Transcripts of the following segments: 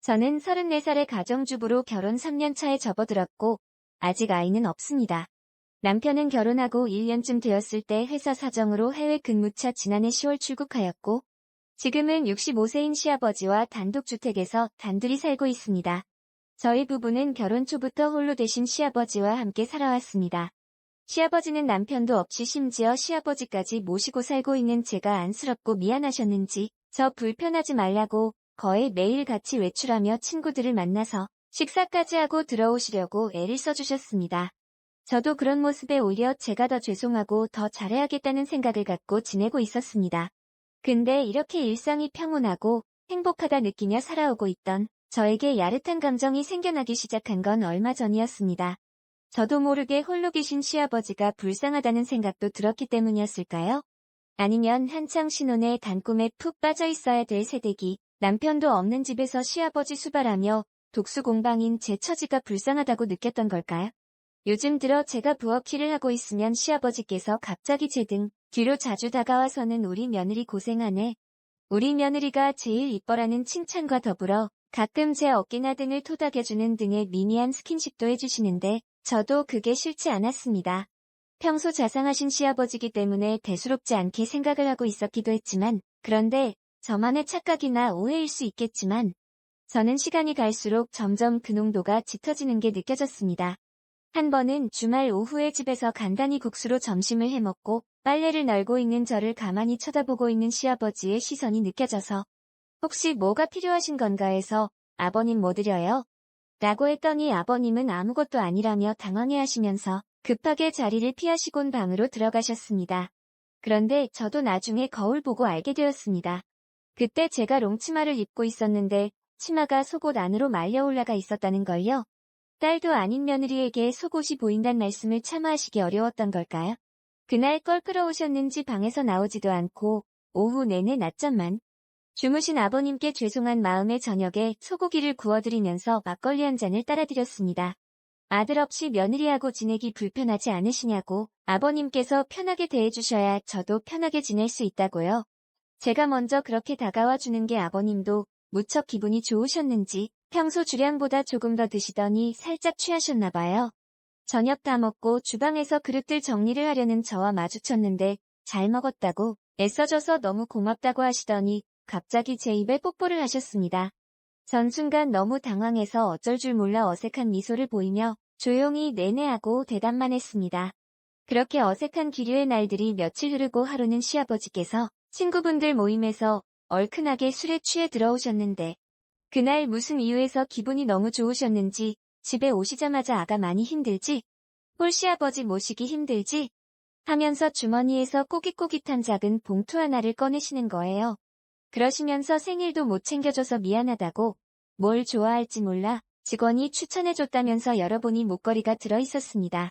저는 34살의 가정주부로 결혼 3년 차에 접어들었고, 아직 아이는 없습니다. 남편은 결혼하고 1년쯤 되었을 때 회사 사정으로 해외 근무차 지난해 10월 출국하였고, 지금은 65세인 시아버지와 단독주택에서 단둘이 살고 있습니다. 저희 부부는 결혼 초부터 홀로 되신 시아버지와 함께 살아왔습니다. 시아버지는 남편도 없이 심지어 시아버지까지 모시고 살고 있는 제가 안쓰럽고 미안하셨는지 저 불편하지 말라고 거의 매일 같이 외출하며 친구들을 만나서 식사까지 하고 들어오시려고 애를 써주셨습니다. 저도 그런 모습에 오히려 제가 더 죄송하고 더 잘해야겠다는 생각을 갖고 지내고 있었습니다. 근데 이렇게 일상이 평온하고 행복하다 느끼며 살아오고 있던 저에게 야릇한 감정이 생겨나기 시작한 건 얼마 전이었습니다. 저도 모르게 홀로 계신 시아버지가 불쌍하다는 생각도 들었기 때문이었을까요? 아니면 한창 신혼에 단꿈에 푹 빠져 있어야 될 새댁이 남편도 없는 집에서 시아버지 수발하며 독수공방인 제 처지가 불쌍하다고 느꼈던 걸까요? 요즘 들어 제가 부엌일을 하고 있으면 시아버지께서 갑자기 제 등 뒤로 자주 다가와서는 우리 며느리 고생하네. 우리 며느리가 제일 이뻐라는 칭찬과 더불어 가끔 제 어깨나 등을 토닥여주는 등의 미미한 스킨십도 해주시는데 저도 그게 싫지 않았습니다. 평소 자상하신 시아버지기 때문에 대수롭지 않게 생각을 하고 있었기도 했지만 그런데 저만의 착각이나 오해일 수 있겠지만 저는 시간이 갈수록 점점 그 농도가 짙어지는 게 느껴졌습니다. 한 번은 주말 오후에 집에서 간단히 국수로 점심을 해먹고 빨래를 널고 있는 저를 가만히 쳐다보고 있는 시아버지의 시선이 느껴져서 혹시 뭐가 필요하신 건가 해서 아버님 뭐 드려요? 라고 했더니 아버님은 아무것도 아니라며 당황해하시면서 급하게 자리를 피하시곤 방으로 들어가셨습니다. 그런데 저도 나중에 거울 보고 알게 되었습니다. 그때 제가 롱치마를 입고 있었는데 치마가 속옷 안으로 말려 올라가 있었다는 걸요. 딸도 아닌 며느리에게 속옷이 보인단 말씀을 차마 하시기 어려웠던 걸까요? 그날 껄끄러우셨는지 방에서 나오지도 않고 오후 내내 낮잠만 주무신 아버님께 죄송한 마음에 저녁에 소고기를 구워드리면서 막걸리 한 잔을 따라드렸습니다. 아들 없이 며느리하고 지내기 불편하지 않으시냐고 아버님께서 편하게 대해주셔야 저도 편하게 지낼 수 있다고요. 제가 먼저 그렇게 다가와 주는 게 아버님도 무척 기분이 좋으셨는지 평소 주량보다 조금 더 드시더니 살짝 취하셨나 봐요. 저녁 다 먹고 주방에서 그릇들 정리를 하려는 저와 마주쳤는데 잘 먹었다고 애써줘서 너무 고맙다고 하시더니 갑자기 제 입에 뽀뽀를 하셨습니다. 전 순간 너무 당황해서 어쩔 줄 몰라 어색한 미소를 보이며 조용히 네네 하고 대답만 했습니다. 그렇게 어색한 기류의 날들이 며칠 흐르고 하루는 시아버지께서 친구분들 모임에서 얼큰하게 술에 취해 들어오셨는데 그날 무슨 이유에서 기분이 너무 좋으셨는지 집에 오시자마자 아가 많이 힘들지? 홀시아버지 모시기 힘들지? 하면서 주머니에서 꼬깃꼬깃한 작은 봉투 하나를 꺼내시는 거예요. 그러시면서 생일도 못 챙겨줘서 미안하다고 뭘 좋아할지 몰라 직원이 추천해줬다면서 열어보니 목걸이가 들어있었습니다.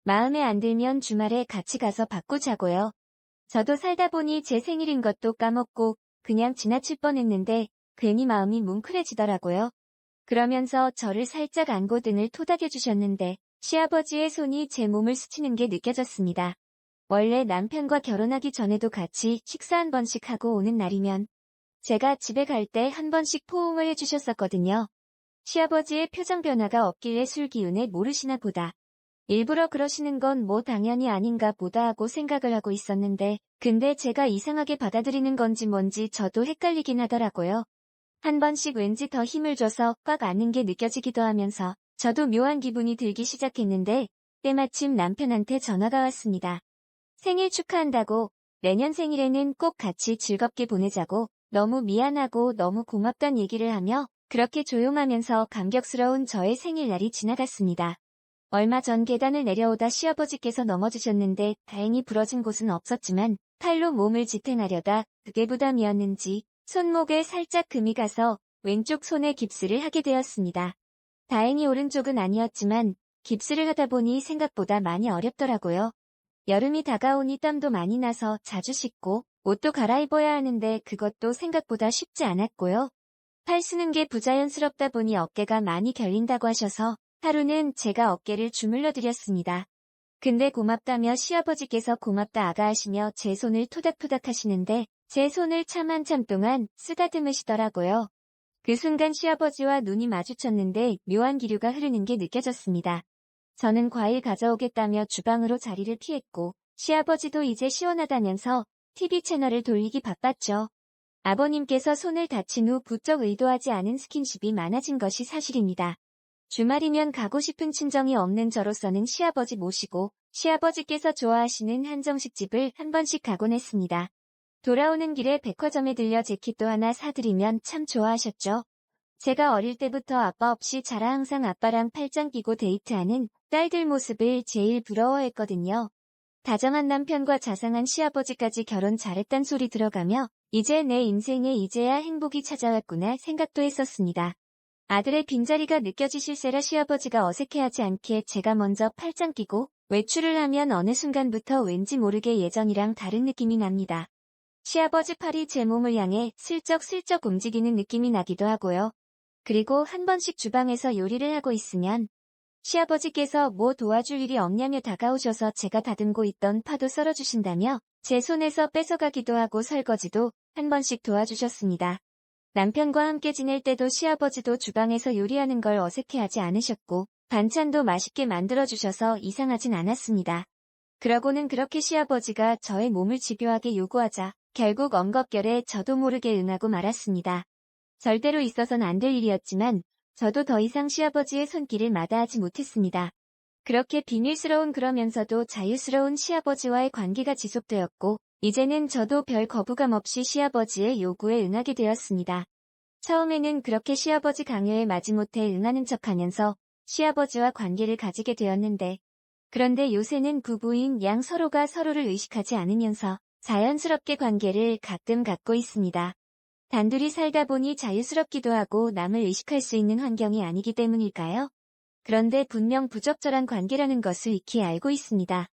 마음에 안 들면 주말에 같이 가서 바꾸자고요. 저도 살다 보니 제 생일인 것도 까먹고 그냥 지나칠 뻔했는데 괜히 마음이 뭉클해지더라고요. 그러면서 저를 살짝 안고 등을 토닥여주셨는데 시아버지의 손이 제 몸을 스치는 게 느껴졌습니다. 원래 남편과 결혼하기 전에도 같이 식사 한 번씩 하고 오는 날이면 제가 집에 갈 때 한 번씩 포옹을 해주셨었거든요. 시아버지의 표정 변화가 없길래 술 기운에 모르시나 보다. 일부러 그러시는 건 뭐 당연히 아닌가 보다 하고 생각을 하고 있었는데 근데 제가 이상하게 받아들이는 건지 뭔지 저도 헷갈리긴 하더라고요. 한 번씩 왠지 더 힘을 줘서 꽉 안는 게 느껴지기도 하면서 저도 묘한 기분이 들기 시작했는데 때마침 남편한테 전화가 왔습니다. 생일 축하한다고 내년 생일에는 꼭 같이 즐겁게 보내자고 너무 미안하고 너무 고맙단 얘기를 하며 그렇게 조용하면서 감격스러운 저의 생일날이 지나갔습니다. 얼마 전 계단을 내려오다 시아버지께서 넘어지셨는데 다행히 부러진 곳은 없었지만 팔로 몸을 지탱하려다 그게 부담이었는지 손목에 살짝 금이 가서 왼쪽 손에 깁스를 하게 되었습니다. 다행히 오른쪽은 아니었지만 깁스를 하다 보니 생각보다 많이 어렵더라고요. 여름이 다가오니 땀도 많이 나서 자주 씻고 옷도 갈아입어야 하는데 그것도 생각보다 쉽지 않았고요. 팔 쓰는 게 부자연스럽다 보니 어깨가 많이 결린다고 하셔서 하루는 제가 어깨를 주물러 드렸습니다. 근데 고맙다며 시아버지께서 고맙다 아가 하시며 제 손을 토닥토닥 하시는데 제 손을 참 한참 동안 쓰다듬으시더라고요. 그 순간 시아버지와 눈이 마주쳤는데 묘한 기류가 흐르는 게 느껴졌습니다. 저는 과일 가져오겠다며 주방으로 자리를 피했고 시아버지도 이제 시원하다면서 TV 채널을 돌리기 바빴죠. 아버님께서 손을 다친 후 부쩍 의도하지 않은 스킨십이 많아진 것이 사실입니다. 주말이면 가고 싶은 친정이 없는 저로서는 시아버지 모시고 시아버지께서 좋아하시는 한정식집을 한 번씩 가곤 했습니다. 돌아오는 길에 백화점에 들려 재킷도 하나 사드리면 참 좋아하셨죠. 제가 어릴 때부터 아빠 없이 자라 항상 아빠랑 팔짱 끼고 데이트하는 딸들 모습을 제일 부러워했거든요. 다정한 남편과 자상한 시아버지까지 결혼 잘했단 소리 들어가며 이제 내 인생에 이제야 행복이 찾아왔구나 생각도 했었습니다. 아들의 빈자리가 느껴지실세라 시아버지가 어색해하지 않게 제가 먼저 팔짱 끼고 외출을 하면 어느 순간부터 왠지 모르게 예전이랑 다른 느낌이 납니다. 시아버지 팔이 제 몸을 향해 슬쩍슬쩍 움직이는 느낌이 나기도 하고요. 그리고 한 번씩 주방에서 요리를 하고 있으면 시아버지께서 뭐 도와줄 일이 없냐며 다가오셔서 제가 다듬고 있던 파도 썰어주신다며 제 손에서 뺏어가기도 하고 설거지도 한 번씩 도와주셨습니다. 남편과 함께 지낼 때도 시아버지도 주방에서 요리하는 걸 어색해하지 않으셨고 반찬도 맛있게 만들어주셔서 이상하진 않았습니다. 그러고는 그렇게 시아버지가 저의 몸을 집요하게 요구하자 결국 엉겁결에 저도 모르게 응하고 말았습니다. 절대로 있어선 안 될 일이었지만 저도 더 이상 시아버지의 손길을 마다하지 못했습니다. 그렇게 비밀스러운 그러면서도 자유스러운 시아버지와의 관계가 지속되었고 이제는 저도 별 거부감 없이 시아버지의 요구에 응하게 되었습니다. 처음에는 그렇게 시아버지 강요에 마지못해 응하는 척하면서 시아버지와 관계를 가지게 되었는데 그런데 요새는 부부인 양 서로가 서로를 의식하지 않으면서 자연스럽게 관계를 가끔 갖고 있습니다. 단둘이 살다 보니 자유스럽기도 하고 남을 의식할 수 있는 환경이 아니기 때문일까요? 그런데 분명 부적절한 관계라는 것을 익히 알고 있습니다.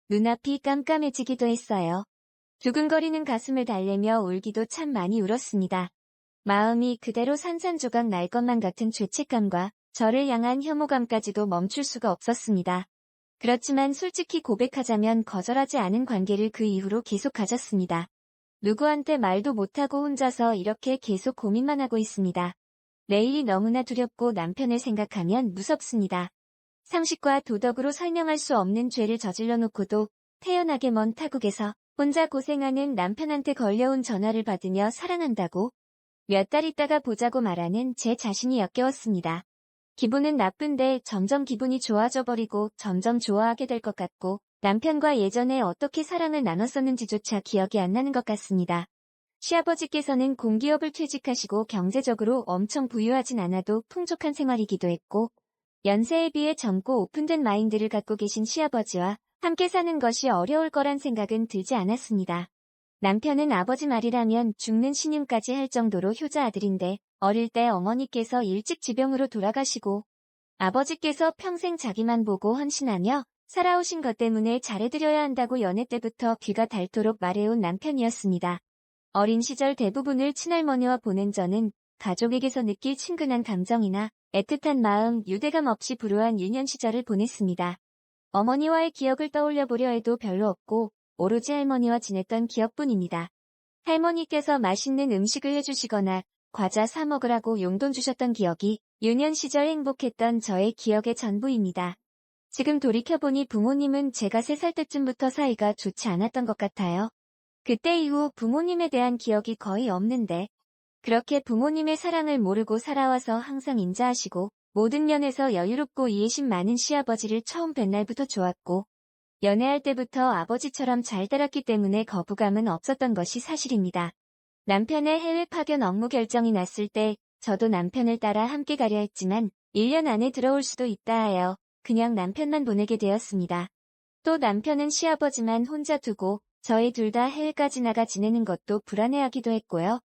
눈앞이 깜깜해지기도 했어요. 두근거리는 가슴을 달래며 울기도 참 많이 울었습니다. 마음이 그대로 산산조각 날 것만 같은 죄책감과 저를 향한 혐오감까지도 멈출 수가 없었습니다. 그렇지만 솔직히 고백하자면 거절하지 않은 관계를 그 이후로 계속 가졌습니다. 누구한테 말도 못하고 혼자서 이렇게 계속 고민만 하고 있습니다. 내일이 너무나 두렵고 남편을 생각하면 무섭습니다. 상식과 도덕으로 설명할 수 없는 죄를 저질러 놓고도 태연하게 먼 타국에서 혼자 고생하는 남편한테 걸려온 전화를 받으며 사랑한다고 몇 달 있다가 보자고 말하는 제 자신이 역겨웠습니다. 기분은 나쁜데 점점 기분이 좋아져 버리고 점점 좋아하게 될 것 같고 남편과 예전에 어떻게 사랑을 나눴었는지조차 기억이 안 나는 것 같습니다. 시아버지께서는 공기업을 퇴직하시고 경제적으로 엄청 부유하진 않아도 풍족한 생활이기도 했고 연세에 비해 젊고 오픈된 마인드를 갖고 계신 시아버지와 함께 사는 것이 어려울 거란 생각은 들지 않았습니다. 남편은 아버지 말이라면 죽는 신임까지 할 정도로 효자 아들인데 어릴 때 어머니께서 일찍 지병으로 돌아가시고 아버지께서 평생 자기만 보고 헌신하며 살아오신 것 때문에 잘해드려야 한다고 연애 때부터 귀가 닳도록 말해온 남편이었습니다. 어린 시절 대부분을 친할머니와 보낸 저는 가족에게서 느낄 친근한 감정이나 애틋한 마음, 유대감 없이 불우한 유년 시절을 보냈습니다. 어머니와의 기억을 떠올려 보려 해도 별로 없고 오로지 할머니와 지냈던 기억뿐입니다. 할머니께서 맛있는 음식을 해주시거나 과자 사 먹으라고 용돈 주셨던 기억이 유년 시절 행복했던 저의 기억의 전부입니다. 지금 돌이켜보니 부모님은 제가 3살 때쯤부터 사이가 좋지 않았던 것 같아요. 그때 이후 부모님에 대한 기억이 거의 없는데 그렇게 부모님의 사랑을 모르고 살아와서 항상 인자하시고 모든 면에서 여유롭고 이해심 많은 시아버지를 처음 뵌 날부터 좋았고 연애할 때부터 아버지처럼 잘 따랐기 때문에 거부감은 없었던 것이 사실입니다. 남편의 해외 파견 업무 결정이 났을 때 저도 남편을 따라 함께 가려 했지만 1년 안에 들어올 수도 있다 하여 그냥 남편만 보내게 되었습니다. 또 남편은 시아버지만 혼자 두고 저희 둘 다 해외까지 나가 지내는 것도 불안해하기도 했고요.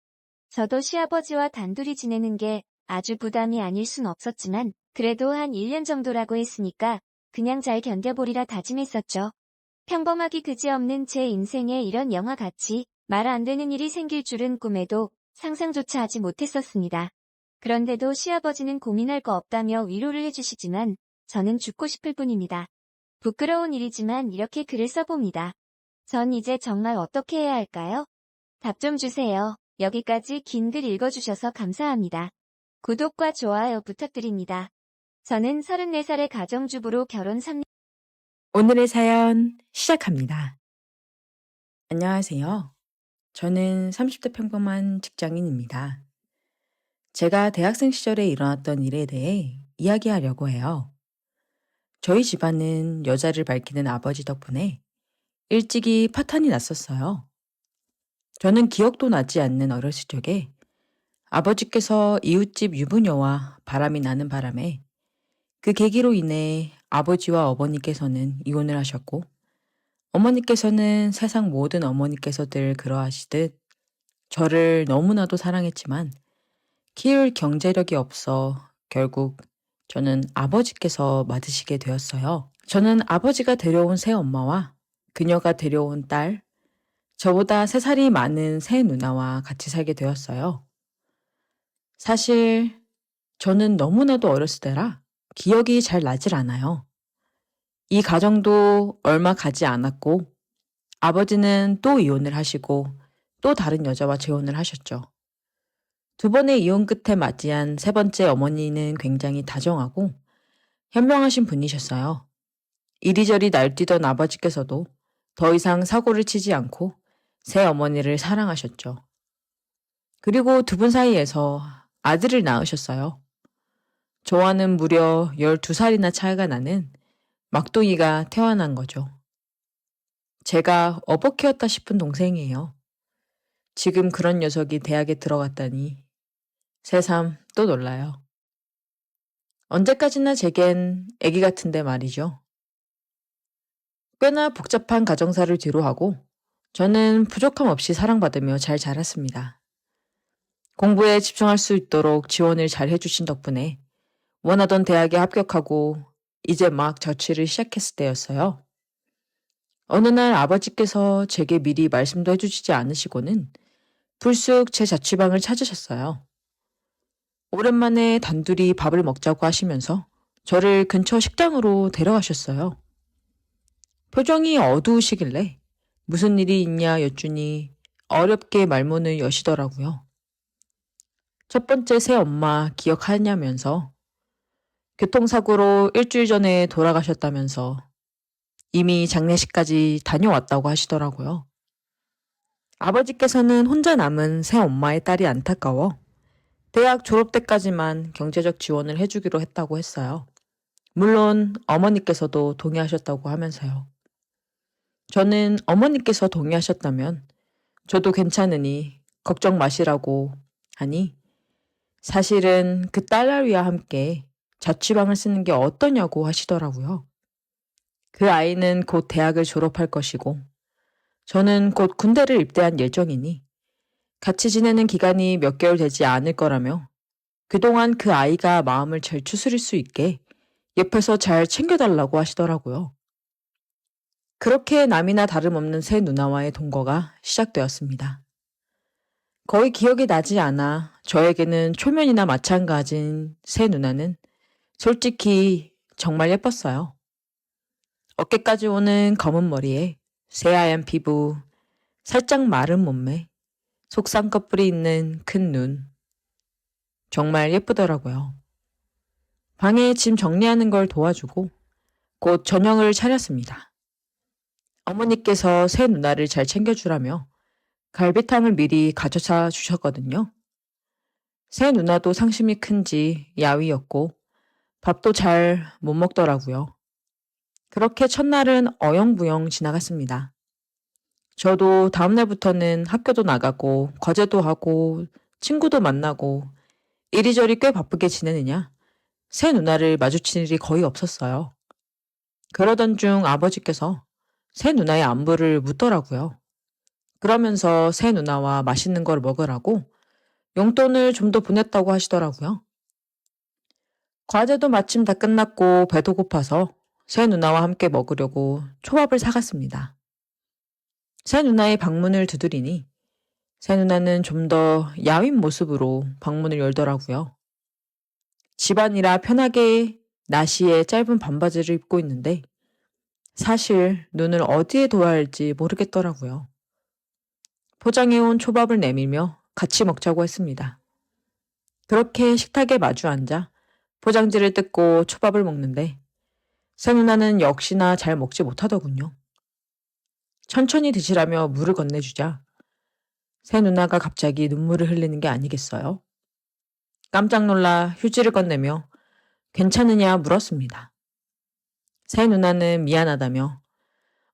저도 시아버지와 단둘이 지내는 게 아주 부담이 아닐 순 없었지만 그래도 한 1년 정도라고 했으니까 그냥 잘 견뎌보리라 다짐했었죠. 평범하기 그지없는 제 인생에 이런 영화같이 말 안 되는 일이 생길 줄은 꿈에도 상상조차 하지 못했었습니다. 그런데도 시아버지는 고민할 거 없다며 위로를 해주시지만 저는 죽고 싶을 뿐입니다. 부끄러운 일이지만 이렇게 글을 써봅니다. 전 이제 정말 어떻게 해야 할까요? 답 좀 주세요. 여기까지 긴 글 읽어주셔서 감사합니다. 구독과 좋아요 부탁드립니다. 저는 34살의 가정주부로 결혼 3년. 오늘의 사연 시작합니다. 안녕하세요. 저는 30대 평범한 직장인입니다. 제가 대학생 시절에 일어났던 일에 대해 이야기하려고 해요. 저희 집안은 여자를 밝히는 아버지 덕분에 일찍이 파탄이 났었어요. 저는 기억도 나지 않는 어렸을 적에 아버지께서 이웃집 유부녀와 바람이 나는 바람에 그 계기로 인해 아버지와 어머니께서는 이혼을 하셨고 어머니께서는 세상 모든 어머니께서들 그러하시듯 저를 너무나도 사랑했지만 키울 경제력이 없어 결국 저는 아버지께서 맡으시게 되었어요. 저는 아버지가 데려온 새 엄마와 그녀가 데려온 딸, 저보다 3살이 많은 새 누나와 같이 살게 되었어요. 사실 저는 너무나도 어렸을 때라 기억이 잘 나질 않아요. 이 가정도 얼마 가지 않았고 아버지는 또 이혼을 하시고 또 다른 여자와 재혼을 하셨죠. 2번의 이혼 끝에 맞이한 3번째 어머니는 굉장히 다정하고 현명하신 분이셨어요. 이리저리 날뛰던 아버지께서도 더 이상 사고를 치지 않고 새 어머니를 사랑하셨죠. 그리고 2분 사이에서 아들을 낳으셨어요. 저와는 무려 12살이나 차이가 나는 막둥이가 태어난 거죠. 제가 어버키였다 싶은 동생이에요. 지금 그런 녀석이 대학에 들어갔다니 새삼 또 놀라요. 언제까지나 제겐 애기 같은데 말이죠. 꽤나 복잡한 가정사를 뒤로하고 저는 부족함 없이 사랑받으며 잘 자랐습니다. 공부에 집중할 수 있도록 지원을 잘 해주신 덕분에 원하던 대학에 합격하고 이제 막 자취를 시작했을 때였어요. 어느 날 아버지께서 제게 미리 말씀도 해주시지 않으시고는 불쑥 제 자취방을 찾으셨어요. 오랜만에 단둘이 밥을 먹자고 하시면서 저를 근처 식당으로 데려가셨어요. 표정이 어두우시길래 무슨 일이 있냐 여쭈니 어렵게 말문을 여시더라고요. 첫 번째 새 엄마 기억하냐면서 교통사고로 일주일 전에 돌아가셨다면서 이미 장례식까지 다녀왔다고 하시더라고요. 아버지께서는 혼자 남은 새 엄마의 딸이 안타까워 대학 졸업 때까지만 경제적 지원을 해주기로 했다고 했어요. 물론 어머니께서도 동의하셨다고 하면서요. 저는 어머니께서 동의하셨다면 저도 괜찮으니 걱정 마시라고 하니 사실은 그 딸아이와 함께 자취방을 쓰는 게 어떠냐고 하시더라고요. 그 아이는 곧 대학을 졸업할 것이고 저는 곧 군대를 입대한 예정이니 같이 지내는 기간이 몇 개월 되지 않을 거라며 그동안 그 아이가 마음을 잘 추스릴 수 있게 옆에서 잘 챙겨달라고 하시더라고요. 그렇게 남이나 다름없는 새 누나와의 동거가 시작되었습니다. 거의 기억이 나지 않아 저에게는 초면이나 마찬가지인 새 누나는 솔직히 정말 예뻤어요. 어깨까지 오는 검은 머리에 새하얀 피부, 살짝 마른 몸매, 속쌍꺼풀이 있는 큰 눈. 정말 예쁘더라고요. 방에 짐 정리하는 걸 도와주고 곧 저녁을 차렸습니다. 어머니께서 새 누나를 잘 챙겨주라며 갈비탕을 미리 가져다 주셨거든요. 새 누나도 상심이 큰지 야위였고 밥도 잘 못 먹더라고요. 그렇게 첫날은 어영부영 지나갔습니다. 저도 다음날부터는 학교도 나가고 과제도 하고 친구도 만나고 이리저리 꽤 바쁘게 지내느냐 새 누나를 마주칠 일이 거의 없었어요. 그러던 중 아버지께서 새 누나의 안부를 묻더라고요. 그러면서 새 누나와 맛있는 걸 먹으라고 용돈을 좀 더 보냈다고 하시더라고요. 과제도 마침 다 끝났고 배도 고파서 새 누나와 함께 먹으려고 초밥을 사갔습니다. 새 누나의 방문을 두드리니 새 누나는 좀 더 야윈 모습으로 방문을 열더라고요. 집안이라 편하게 나시에 짧은 반바지를 입고 있는데 사실 눈을 어디에 둬야 할지 모르겠더라고요. 포장해온 초밥을 내밀며 같이 먹자고 했습니다. 그렇게 식탁에 마주 앉아 포장지를 뜯고 초밥을 먹는데 새 누나는 역시나 잘 먹지 못하더군요. 천천히 드시라며 물을 건네주자 새 누나가 갑자기 눈물을 흘리는 게 아니겠어요? 깜짝 놀라 휴지를 꺼내며 괜찮으냐 물었습니다. 새 누나는 미안하다며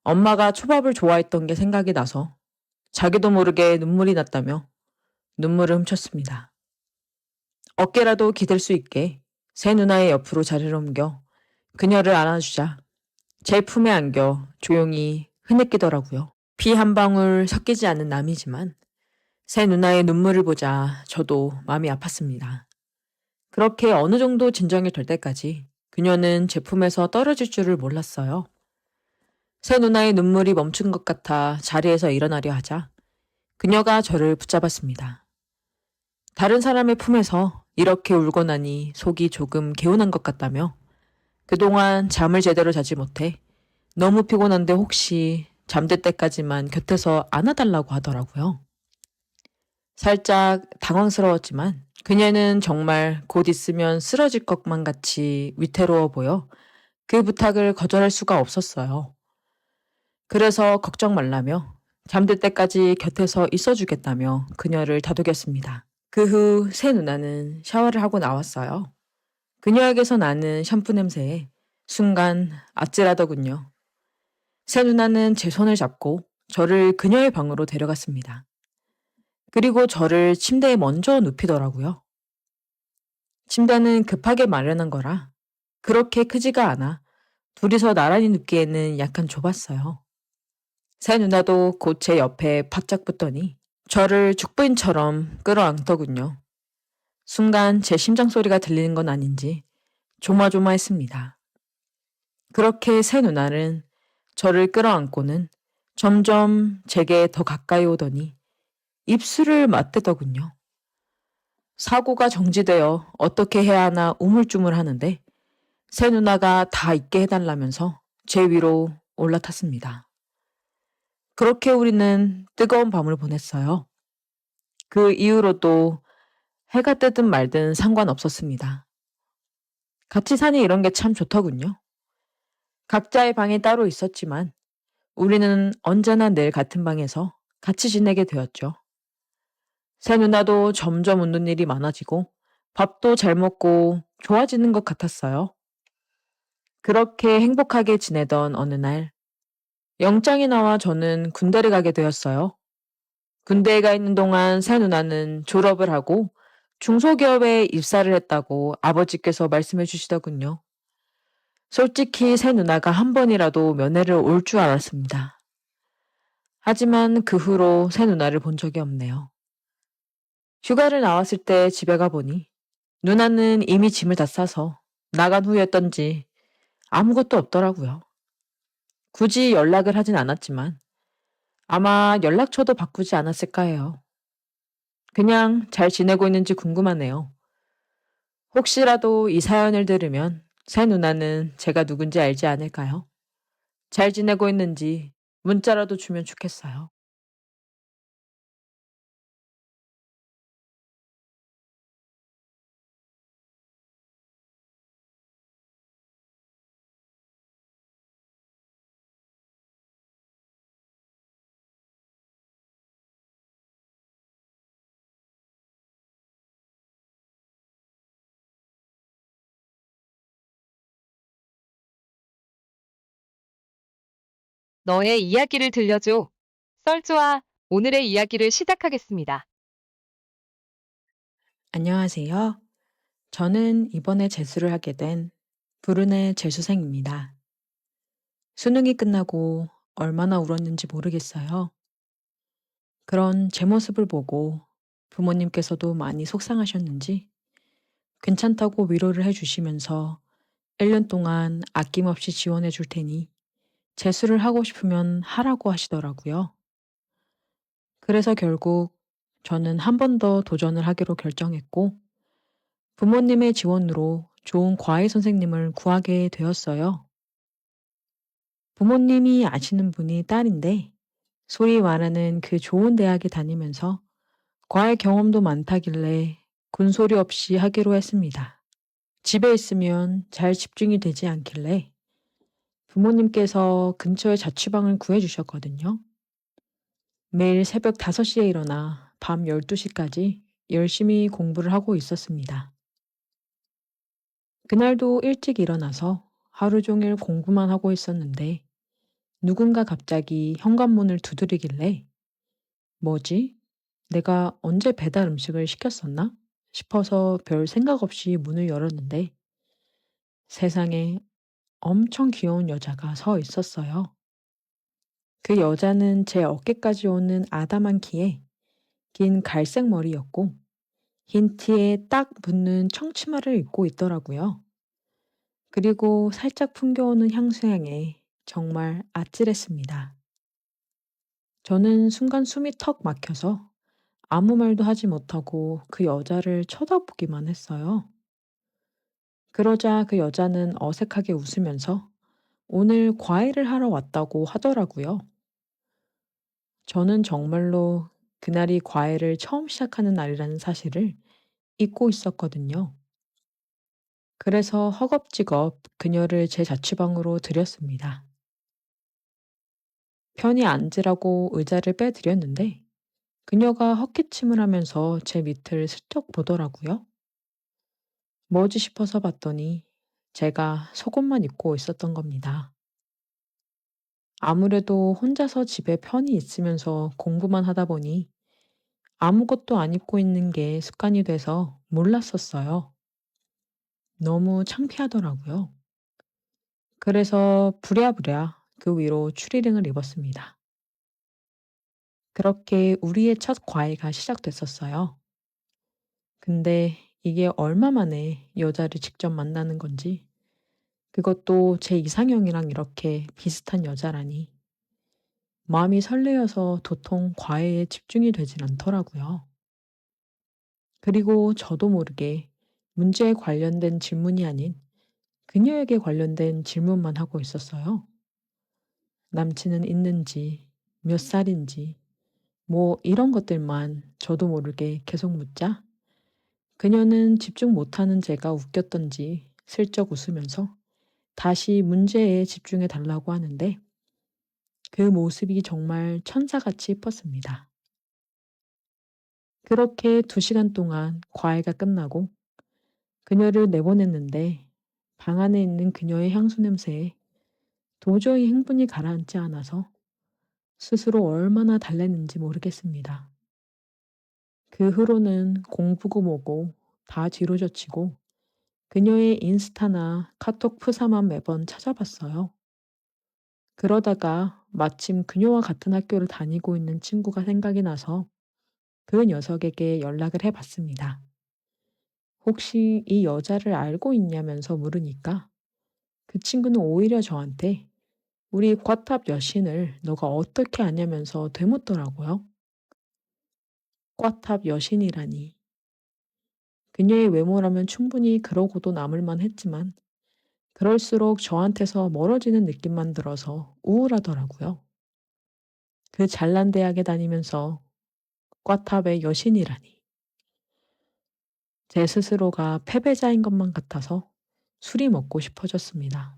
엄마가 초밥을 좋아했던 게 생각이 나서 자기도 모르게 눈물이 났다며 눈물을 훔쳤습니다. 어깨라도 기댈 수 있게 새 누나의 옆으로 자리를 옮겨 그녀를 안아주자 제 품에 안겨 조용히 흐느끼더라고요. 피 한 방울 섞이지 않은 남이지만 새 누나의 눈물을 보자 저도 마음이 아팠습니다. 그렇게 어느 정도 진정이 될 때까지 그녀는 제 품에서 떨어질 줄을 몰랐어요. 새 누나의 눈물이 멈춘 것 같아 자리에서 일어나려 하자 그녀가 저를 붙잡았습니다. 다른 사람의 품에서 이렇게 울고 나니 속이 조금 개운한 것 같다며 그동안 잠을 제대로 자지 못해 너무 피곤한데 혹시 잠들 때까지만 곁에서 안아달라고 하더라고요. 살짝 당황스러웠지만 그녀는 정말 곧 있으면 쓰러질 것만 같이 위태로워 보여 그 부탁을 거절할 수가 없었어요. 그래서 걱정 말라며 잠들 때까지 곁에서 있어주겠다며 그녀를 다독였습니다. 그 후 새 누나는 샤워를 하고 나왔어요. 그녀에게서 나는 샴푸 냄새에 순간 아찔하더군요. 새 누나는 제 손을 잡고 저를 그녀의 방으로 데려갔습니다. 그리고 저를 침대에 먼저 눕히더라고요. 침대는 급하게 마련한 거라 그렇게 크지가 않아 둘이서 나란히 눕기에는 약간 좁았어요. 새 누나도 곧 제 옆에 바짝 붙더니 저를 죽부인처럼 끌어안더군요. 순간 제 심장 소리가 들리는 건 아닌지 조마조마했습니다. 그렇게 새 누나는 저를 끌어안고는 점점 제게 더 가까이 오더니 입술을 맞대더군요. 사고가 정지되어 어떻게 해야 하나 우물쭈물하는데 새 누나가 다 잊게 해달라면서 제 위로 올라탔습니다. 그렇게 우리는 뜨거운 밤을 보냈어요. 그 이후로도 해가 뜨든 말든 상관없었습니다. 같이 사니 이런 게 참 좋더군요. 각자의 방이 따로 있었지만 우리는 언제나 늘 같은 방에서 같이 지내게 되었죠. 새 누나도 점점 웃는 일이 많아지고 밥도 잘 먹고 좋아지는 것 같았어요. 그렇게 행복하게 지내던 어느 날 영장이 나와 저는 군대를 가게 되었어요. 군대에 가 있는 동안 새 누나는 졸업을 하고 중소기업에 입사를 했다고 아버지께서 말씀해 주시더군요. 솔직히 새 누나가 한 번이라도 면회를 올 줄 알았습니다. 하지만 그 후로 새 누나를 본 적이 없네요. 휴가를 나왔을 때 집에 가보니 누나는 이미 짐을 다 싸서 나간 후였던지 아무것도 없더라고요. 굳이 연락을 하진 않았지만 아마 연락처도 바꾸지 않았을까 해요. 그냥 잘 지내고 있는지 궁금하네요. 혹시라도 이 사연을 들으면 새 누나는 제가 누군지 알지 않을까요? 잘 지내고 있는지 문자라도 주면 좋겠어요. 너의 이야기를 들려줘. 썰주와 오늘의 이야기를 시작하겠습니다. 안녕하세요. 저는 이번에 재수를 하게 된 불운의 재수생입니다. 수능이 끝나고 얼마나 울었는지 모르겠어요. 그런 제 모습을 보고 부모님께서도 많이 속상하셨는지 괜찮다고 위로를 해주시면서 1년 동안 아낌없이 지원해 줄 테니 재수를 하고 싶으면 하라고 하시더라고요. 그래서 결국 저는 한 번 더 도전을 하기로 결정했고 부모님의 지원으로 좋은 과외 선생님을 구하게 되었어요. 부모님이 아시는 분이 딸인데 소위 말하는 그 좋은 대학에 다니면서 과외 경험도 많다길래 군소리 없이 하기로 했습니다. 집에 있으면 잘 집중이 되지 않길래 부모님께서 근처에 자취방을 구해주셨거든요. 매일 새벽 5시에 일어나 밤 12시까지 열심히 공부를 하고 있었습니다. 그날도 일찍 일어나서 하루 종일 공부만 하고 있었는데 누군가 갑자기 현관문을 두드리길래 뭐지? 내가 언제 배달 음식을 시켰었나? 싶어서 별 생각 없이 문을 열었는데 세상에 엄청 귀여운 여자가 서 있었어요. 그 여자는 제 어깨까지 오는 아담한 키에 긴 갈색 머리였고 흰 티에 딱 붙는 청치마를 입고 있더라고요. 그리고 살짝 풍겨오는 향수향에 정말 아찔했습니다. 저는 순간 숨이 턱 막혀서 아무 말도 하지 못하고 그 여자를 쳐다보기만 했어요. 그러자 그 여자는 어색하게 웃으면서 오늘 과외를 하러 왔다고 하더라고요. 저는 정말로 그날이 과외를 처음 시작하는 날이라는 사실을 잊고 있었거든요. 그래서 허겁지겁 그녀를 제 자취방으로 들였습니다. 편히 앉으라고 의자를 빼드렸는데 그녀가 헛기침을 하면서 제 밑을 슬쩍 보더라고요. 뭐지 싶어서 봤더니 제가 속옷만 입고 있었던 겁니다. 아무래도 혼자서 집에 편히 있으면서 공부만 하다 보니 아무것도 안 입고 있는 게 습관이 돼서 몰랐었어요. 너무 창피하더라고요. 그래서 부랴부랴 그 위로 추리닝을 입었습니다. 그렇게 우리의 첫 과외가 시작됐었어요. 근데 이게 얼마 만에 여자를 직접 만나는 건지, 그것도 제 이상형이랑 이렇게 비슷한 여자라니, 마음이 설레어서 도통 과외에 집중이 되진 않더라고요. 그리고 저도 모르게 문제에 관련된 질문이 아닌 그녀에게 관련된 질문만 하고 있었어요. 남친은 있는지, 몇 살인지, 뭐 이런 것들만 저도 모르게 계속 묻자 그녀는 집중 못하는 제가 웃겼던지 슬쩍 웃으면서 다시 문제에 집중해 달라고 하는데 그 모습이 정말 천사같이 예뻤습니다. 그렇게 2시간 동안 과외가 끝나고 그녀를 내보냈는데 방 안에 있는 그녀의 향수 냄새에 도저히 흥분이 가라앉지 않아서 스스로 얼마나 달랬는지 모르겠습니다. 그 후로는 공부고 뭐고 다 뒤로 젖히고 그녀의 인스타나 카톡 프사만 매번 찾아봤어요. 그러다가 마침 그녀와 같은 학교를 다니고 있는 친구가 생각이 나서 그 녀석에게 연락을 해봤습니다. 혹시 이 여자를 알고 있냐면서 물으니까 그 친구는 오히려 저한테 우리 과탑 여신을 너가 어떻게 아냐면서 되묻더라고요. 과탑 여신이라니. 그녀의 외모라면 충분히 그러고도 남을 만했지만 그럴수록 저한테서 멀어지는 느낌만 들어서 우울하더라고요. 그 잘난 대학에 다니면서 과탑의 여신이라니. 제 스스로가 패배자인 것만 같아서 술이 먹고 싶어졌습니다.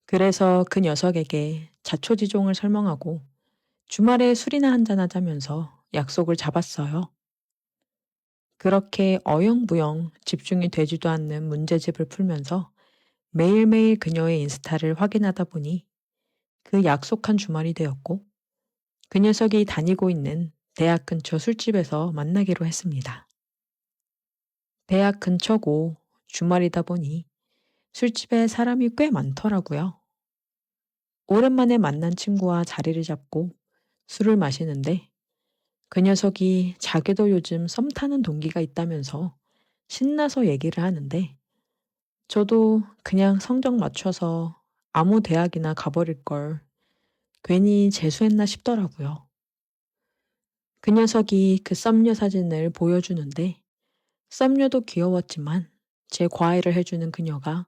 그래서 그 녀석에게 자초지종을 설명하고 주말에 술이나 한잔하자면서 약속을 잡았어요. 그렇게 어영부영 집중이 되지도 않는 문제집을 풀면서 매일매일 그녀의 인스타를 확인하다 보니 그 약속한 주말이 되었고 그 녀석이 다니고 있는 대학 근처 술집에서 만나기로 했습니다. 대학 근처고 주말이다 보니 술집에 사람이 꽤 많더라고요. 오랜만에 만난 친구와 자리를 잡고 술을 마시는데 그 녀석이 자기도 요즘 썸 타는 동기가 있다면서 신나서 얘기를 하는데 저도 그냥 성적 맞춰서 아무 대학이나 가버릴 걸 괜히 재수했나 싶더라고요. 그 녀석이 그 썸녀 사진을 보여주는데 썸녀도 귀여웠지만 제 과외를 해주는 그녀가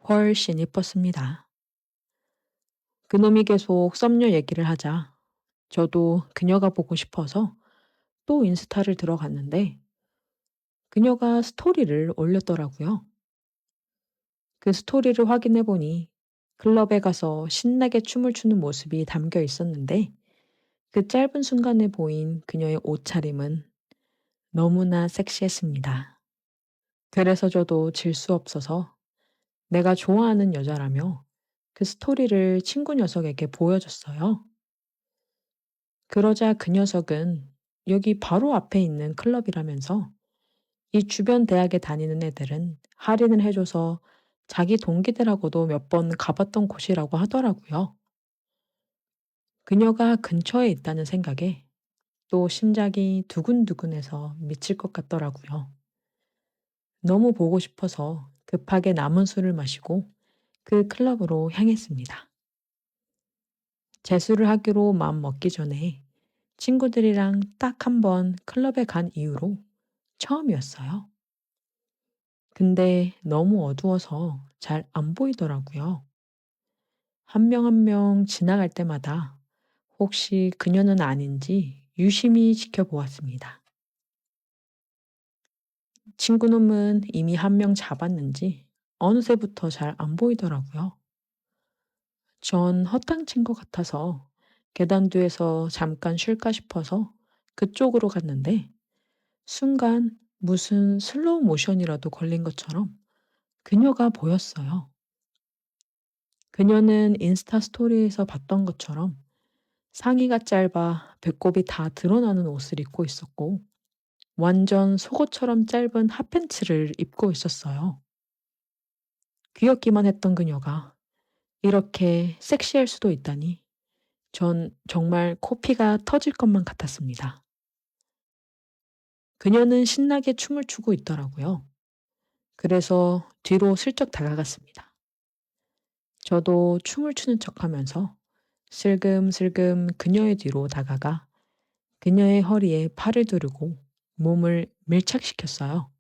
훨씬 예뻤습니다. 그놈이 계속 썸녀 얘기를 하자 저도 그녀가 보고 싶어서 또 인스타를 들어갔는데 그녀가 스토리를 올렸더라고요. 그 스토리를 확인해 보니 클럽에 가서 신나게 춤을 추는 모습이 담겨 있었는데 그 짧은 순간에 보인 그녀의 옷차림은 너무나 섹시했습니다. 그래서 저도 질 수 없어서 내가 좋아하는 여자라며 그 스토리를 친구 녀석에게 보여줬어요. 그러자 그 녀석은 여기 바로 앞에 있는 클럽이라면서 이 주변 대학에 다니는 애들은 할인을 해줘서 자기 동기들하고도 몇 번 가봤던 곳이라고 하더라고요. 그녀가 근처에 있다는 생각에 또 심장이 두근두근해서 미칠 것 같더라고요. 너무 보고 싶어서 급하게 남은 술을 마시고 그 클럽으로 향했습니다. 재수를 하기로 마음 먹기 전에 친구들이랑 딱 한 번 클럽에 간 이후로 처음이었어요. 근데 너무 어두워서 잘 안 보이더라고요. 한 명 한 명 지나갈 때마다 혹시 그녀는 아닌지 유심히 지켜보았습니다. 친구놈은 이미 한 명 잡았는지 어느새부터 잘 안 보이더라고요. 전 허탕친 것 같아서 계단 뒤에서 잠깐 쉴까 싶어서 그쪽으로 갔는데 순간 무슨 슬로우 모션이라도 걸린 것처럼 그녀가 보였어요. 그녀는 인스타 스토리에서 봤던 것처럼 상의가 짧아 배꼽이 다 드러나는 옷을 입고 있었고 완전 속옷처럼 짧은 핫팬츠를 입고 있었어요. 귀엽기만 했던 그녀가 이렇게 섹시할 수도 있다니 전 정말 코피가 터질 것만 같았습니다. 그녀는 신나게 춤을 추고 있더라고요. 그래서 뒤로 슬쩍 다가갔습니다. 저도 춤을 추는 척하면서 슬금슬금 그녀의 뒤로 다가가 그녀의 허리에 팔을 두르고 몸을 밀착시켰어요.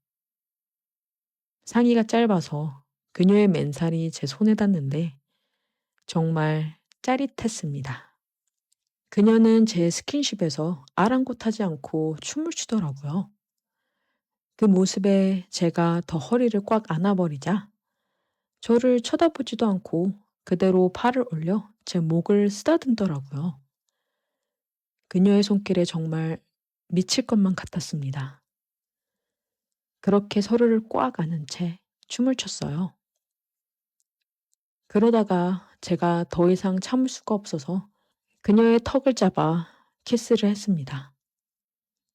상의가 짧아서 그녀의 맨살이 제 손에 닿는데 정말 짜릿했습니다. 그녀는 제 스킨십에서 아랑곳하지 않고 춤을 추더라고요. 그 모습에 제가 더 허리를 꽉 안아버리자 저를 쳐다보지도 않고 그대로 팔을 올려 제 목을 쓰다듬더라고요. 그녀의 손길에 정말 미칠 것만 같았습니다. 그렇게 서로를 꽉 안은 채 춤을 췄어요. 그러다가 제가 더 이상 참을 수가 없어서 그녀의 턱을 잡아 키스를 했습니다.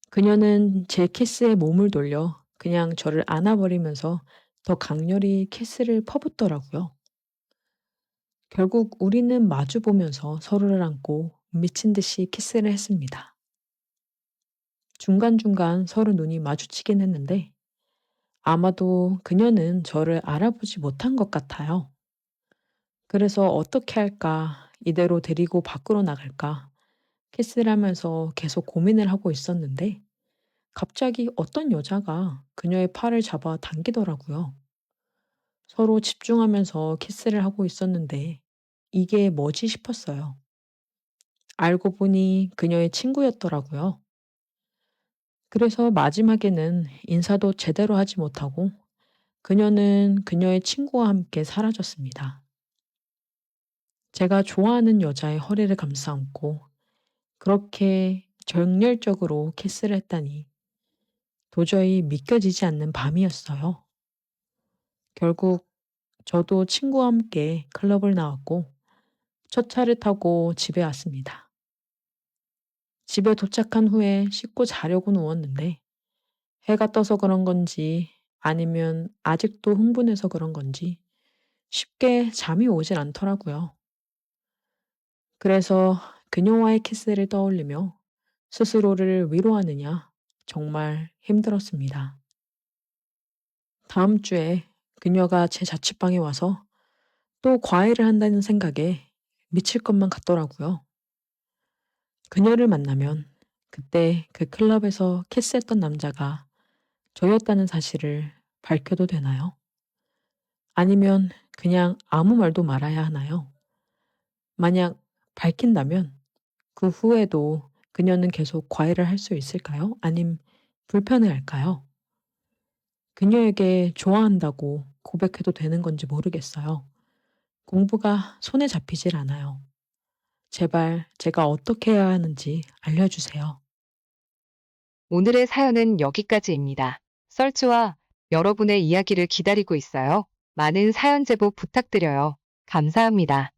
그녀는 제 키스에 몸을 돌려 그냥 저를 안아버리면서 더 강렬히 키스를 퍼붓더라고요. 결국 우리는 마주 보면서 서로를 안고 미친 듯이 키스를 했습니다. 중간중간 서로 눈이 마주치긴 했는데 아마도 그녀는 저를 알아보지 못한 것 같아요. 그래서 어떻게 할까, 이대로 데리고 밖으로 나갈까, 키스를 하면서 계속 고민을 하고 있었는데 갑자기 어떤 여자가 그녀의 팔을 잡아 당기더라고요. 서로 집중하면서 키스를 하고 있었는데 이게 뭐지 싶었어요. 알고 보니 그녀의 친구였더라고요. 그래서 마지막에는 인사도 제대로 하지 못하고 그녀는 그녀의 친구와 함께 사라졌습니다. 제가 좋아하는 여자의 허리를 감싸 안고 그렇게 정열적으로 키스를 했다니 도저히 믿겨지지 않는 밤이었어요. 결국 저도 친구와 함께 클럽을 나왔고 첫 차를 타고 집에 왔습니다. 집에 도착한 후에 씻고 자려고 누웠는데 해가 떠서 그런 건지 아니면 아직도 흥분해서 그런 건지 쉽게 잠이 오질 않더라고요. 그래서 그녀와의 키스를 떠올리며 스스로를 위로하느냐 정말 힘들었습니다. 다음 주에 그녀가 제 자취방에 와서 또 과외를 한다는 생각에 미칠 것만 같더라고요. 그녀를 만나면 그때 그 클럽에서 키스했던 남자가 저였다는 사실을 밝혀도 되나요? 아니면 그냥 아무 말도 말아야 하나요? 만약 밝힌다면 그 후에도 그녀는 계속 과외를 할 수 있을까요? 아님 불편해할까요? 그녀에게 좋아한다고 고백해도 되는 건지 모르겠어요. 공부가 손에 잡히질 않아요. 제발 제가 어떻게 해야 하는지 알려주세요. 오늘의 사연은 여기까지입니다. 썰주와 여러분의 이야기를 기다리고 있어요. 많은 사연 제보 부탁드려요. 감사합니다.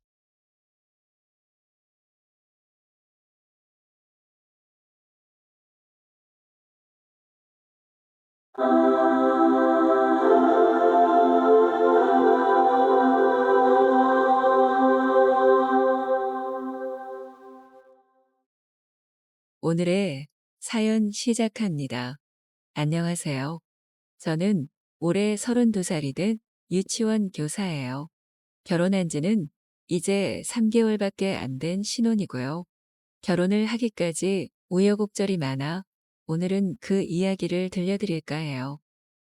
오늘의 사연 시작합니다. 안녕하세요. 저는 올해 32살이 된 유치원 교사예요. 결혼한 지는 이제 3개월밖에 안 된 신혼이고요. 결혼을 하기까지 우여곡절이 많아 오늘은 그 이야기를 들려드릴까 해요.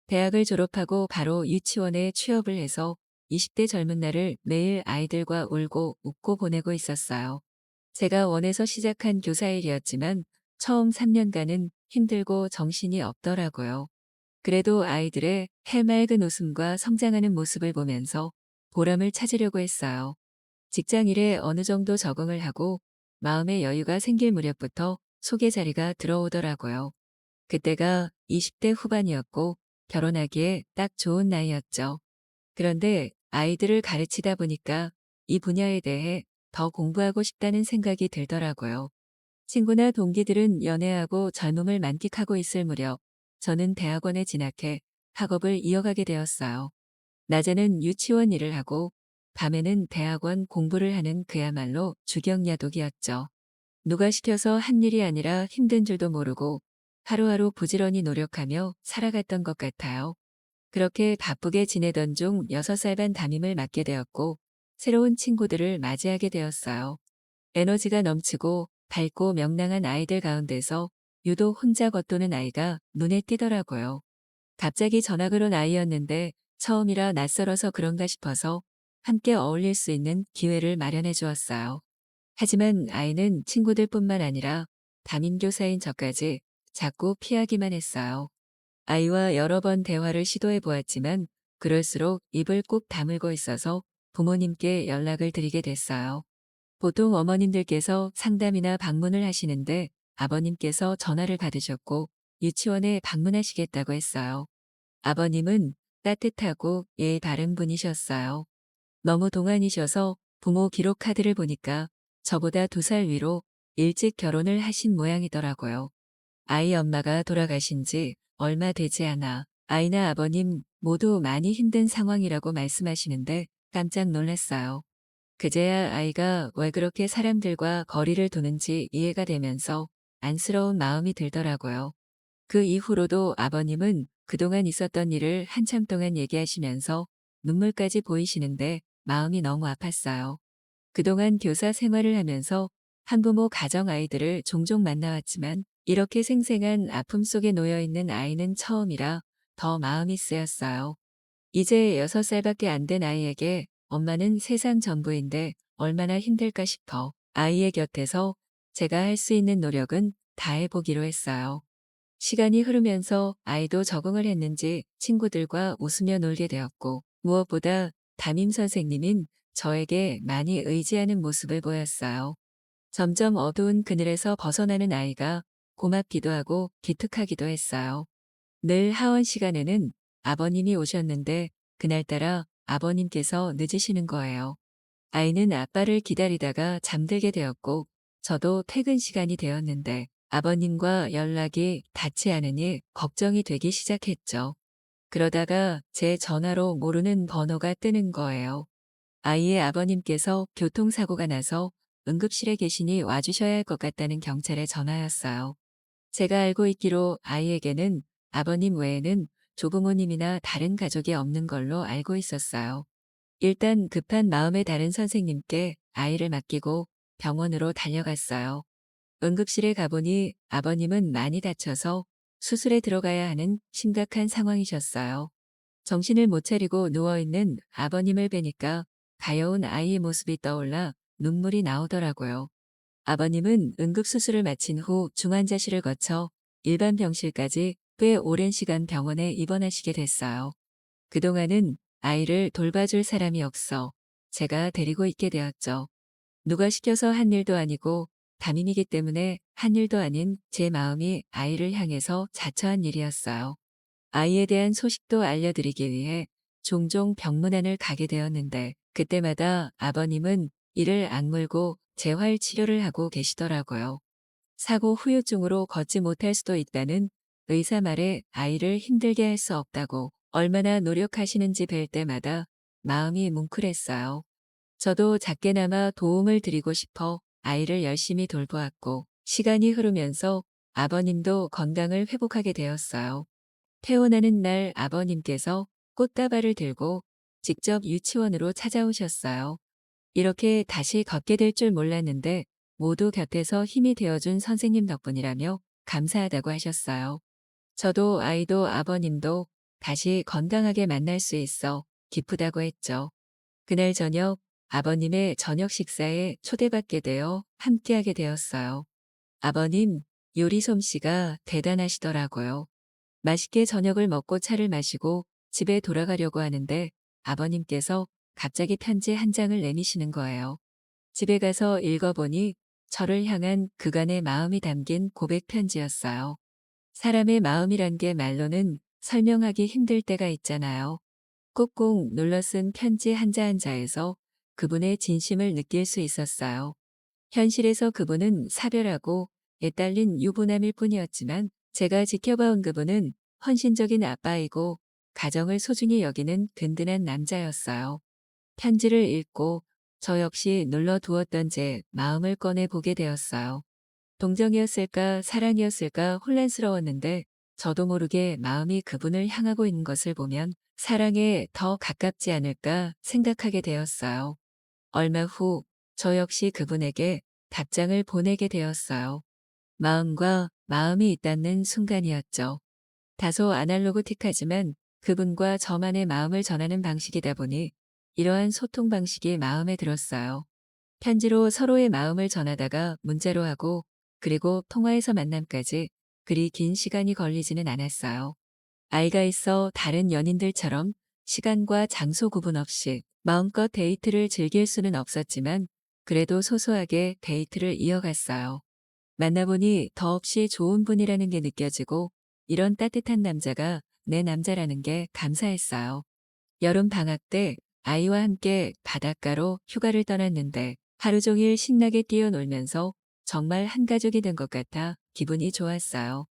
대학을 졸업하고 바로 유치원에 취업을 해서 20대 젊은 날을 매일 아이들과 울고 웃고 보내고 있었어요. 제가 원해서 시작한 교사 일이었지만 처음 3년간은 힘들고 정신이 없더라고요. 그래도 아이들의 해맑은 웃음과 성장하는 모습을 보면서 보람을 찾으려고 했어요. 직장 일에 어느 정도 적응을 하고 마음의 여유가 생길 무렵부터 소개 자리가 들어오더라고요. 그때가 20대 후반이었고 결혼하기에 딱 좋은 나이였죠. 그런데 아이들을 가르치다 보니까 이 분야에 대해 더 공부하고 싶다는 생각이 들더라고요. 친구나 동기들은 연애하고 젊음을 만끽하고 있을 무렵 저는 대학원에 진학해 학업을 이어가게 되었어요. 낮에는 유치원 일을 하고 밤에는 대학원 공부를 하는 그야말로 주경야독이었죠. 누가 시켜서 한 일이 아니라 힘든 줄도 모르고 하루하루 부지런히 노력하며 살아갔던 것 같아요. 그렇게 바쁘게 지내던 중 6살 반 담임을 맡게 되었고 새로운 친구들을 맞이하게 되었어요. 에너지가 넘치고 밝고 명랑한 아이들 가운데서 유독 혼자 겉도는 아이가 눈에 띄더라고요. 갑자기 전학을 온 아이였는데 처음이라 낯설어서 그런가 싶어서 함께 어울릴 수 있는 기회를 마련해 주었어요. 하지만 아이는 친구들뿐만 아니라 담임교사인 저까지 자꾸 피하기만 했어요. 아이와 여러 번 대화를 시도해 보았지만 그럴수록 입을 꾹 다물고 있어서 부모님께 연락을 드리게 됐어요. 보통 어머님들께서 상담이나 방문을 하시는데 아버님께서 전화를 받으셨고 유치원에 방문하시겠다고 했어요. 아버님은 따뜻하고 예의 바른 분이셨어요. 너무 동안이셔서 부모 기록 카드를 보니까 저보다 2살 위로 일찍 결혼을 하신 모양이더라고요. 아이 엄마가 돌아가신 지 얼마 되지 않아 아이나 아버님 모두 많이 힘든 상황이라고 말씀하시는데 깜짝 놀랐어요. 그제야 아이가 왜 그렇게 사람들과 거리를 두는지 이해가 되면서 안쓰러운 마음이 들더라고요. 그 이후로도 아버님은 그동안 있었던 일을 한참 동안 얘기하시면서 눈물까지 보이시는데 마음이 너무 아팠어요. 그동안 교사 생활을 하면서 한부모 가정 아이들을 종종 만나왔지만 이렇게 생생한 아픔 속에 놓여 있는 아이는 처음이라 더 마음이 쓰였어요. 이제 6살밖에 안 된 아이에게 엄마는 세상 전부인데 얼마나 힘들까 싶어 아이의 곁에서 제가 할 수 있는 노력은 다해보기로 했어요. 시간이 흐르면서 아이도 적응을 했는지 친구들과 웃으며 놀게 되었고 무엇보다 담임 선생님인 저에게 많이 의지하는 모습을 보였어요. 점점 어두운 그늘에서 벗어나는 아이가 고맙기도 하고 기특하기도 했어요. 늘 하원 시간에는 아버님이 오셨는데 그날따라 아버님께서 늦으시는 거예요. 아이는 아빠를 기다리다가 잠들게 되었고 저도 퇴근 시간이 되었는데 아버님과 연락이 닿지 않으니 걱정이 되기 시작했죠. 그러다가 제 전화로 모르는 번호가 뜨는 거예요. 아이의 아버님께서 교통사고가 나서 응급실에 계시니 와주셔야 할 것 같다는 경찰의 전화였어요. 제가 알고 있기로 아이에게는 아버님 외에는 조부모님이나 다른 가족이 없는 걸로 알고 있었어요. 일단 급한 마음에 다른 선생님께 아이를 맡기고 병원으로 달려갔어요. 응급실에 가보니 아버님은 많이 다쳐서 수술에 들어가야 하는 심각한 상황이셨어요. 정신을 못 차리고 누워있는 아버님을 뵈니까 가여운 아이의 모습이 떠올라 눈물이 나오더라고요. 아버님은 응급수술을 마친 후 중환자실을 거쳐 일반 병실까지 꽤 오랜 시간 병원에 입원하시게 됐어요. 그동안은 아이를 돌봐줄 사람이 없어 제가 데리고 있게 되었죠. 누가 시켜서 한 일도 아니고 담임이기 때문에 한 일도 아닌 제 마음이 아이를 향해서 자처한 일이었어요. 아이에 대한 소식도 알려드리기 위해 종종 병문안을 가게 되었는데 그때마다 아버님은 이를 악물고 재활 치료를 하고 계시더라고요. 사고 후유증으로 걷지 못할 수도 있다는 의사 말에 아이를 힘들게 할 수 없다고 얼마나 노력하시는지 뵐 때마다 마음이 뭉클했어요. 저도 작게나마 도움을 드리고 싶어 아이를 열심히 돌보았고 시간이 흐르면서 아버님도 건강을 회복하게 되었어요. 퇴원하는 날 아버님께서 꽃다발을 들고 직접 유치원으로 찾아오셨어요. 이렇게 다시 걷게 될 줄 몰랐는데 모두 곁에서 힘이 되어준 선생님 덕분이라며 감사하다고 하셨어요. 저도 아이도 아버님도 다시 건강하게 만날 수 있어 기쁘다고 했죠. 그날 저녁 아버님의 저녁 식사에 초대받게 되어 함께하게 되었어요. 아버님 요리 솜씨가 대단하시더라고요. 맛있게 저녁을 먹고 차를 마시고 집에 돌아가려고 하는데 아버님께서 갑자기 편지 한 장을 내미시는 거예요. 집에 가서 읽어보니 저를 향한 그간의 마음이 담긴 고백 편지였어요. 사람의 마음이란 게 말로는 설명하기 힘들 때가 있잖아요. 꾹꾹 눌러 쓴 편지 한자 한자에서 그분의 진심을 느낄 수 있었어요. 현실에서 그분은 사별하고 애딸린 유부남일 뿐이었지만 제가 지켜봐온 그분은 헌신적인 아빠이고 가정을 소중히 여기는 든든한 남자였어요. 편지를 읽고 저 역시 눌러두었던 제 마음을 꺼내 보게 되었어요. 동정이었을까 사랑이었을까 혼란스러웠는데 저도 모르게 마음이 그분을 향하고 있는 것을 보면 사랑에 더 가깝지 않을까 생각하게 되었어요. 얼마 후 저 역시 그분에게 답장을 보내게 되었어요. 마음과 마음이 있다는 순간이었죠. 다소 아날로그틱하지만 그분과 저만의 마음을 전하는 방식이다 보니 이러한 소통 방식이 마음에 들었어요. 편지로 서로의 마음을 전하다가 문자로 하고 그리고 통화에서 만남까지 그리 긴 시간이 걸리지는 않았어요. 아이가 있어 다른 연인들처럼 시간과 장소 구분 없이 마음껏 데이트를 즐길 수는 없었지만 그래도 소소하게 데이트를 이어갔어요. 만나보니 더없이 좋은 분이라는 게 느껴지고 이런 따뜻한 남자가 내 남자라는 게 감사했어요. 여름 방학 때 아이와 함께 바닷가로 휴가를 떠났는데 하루 종일 신나게 뛰어놀면서 정말 한 가족이 된 것 같아 기분이 좋았어요.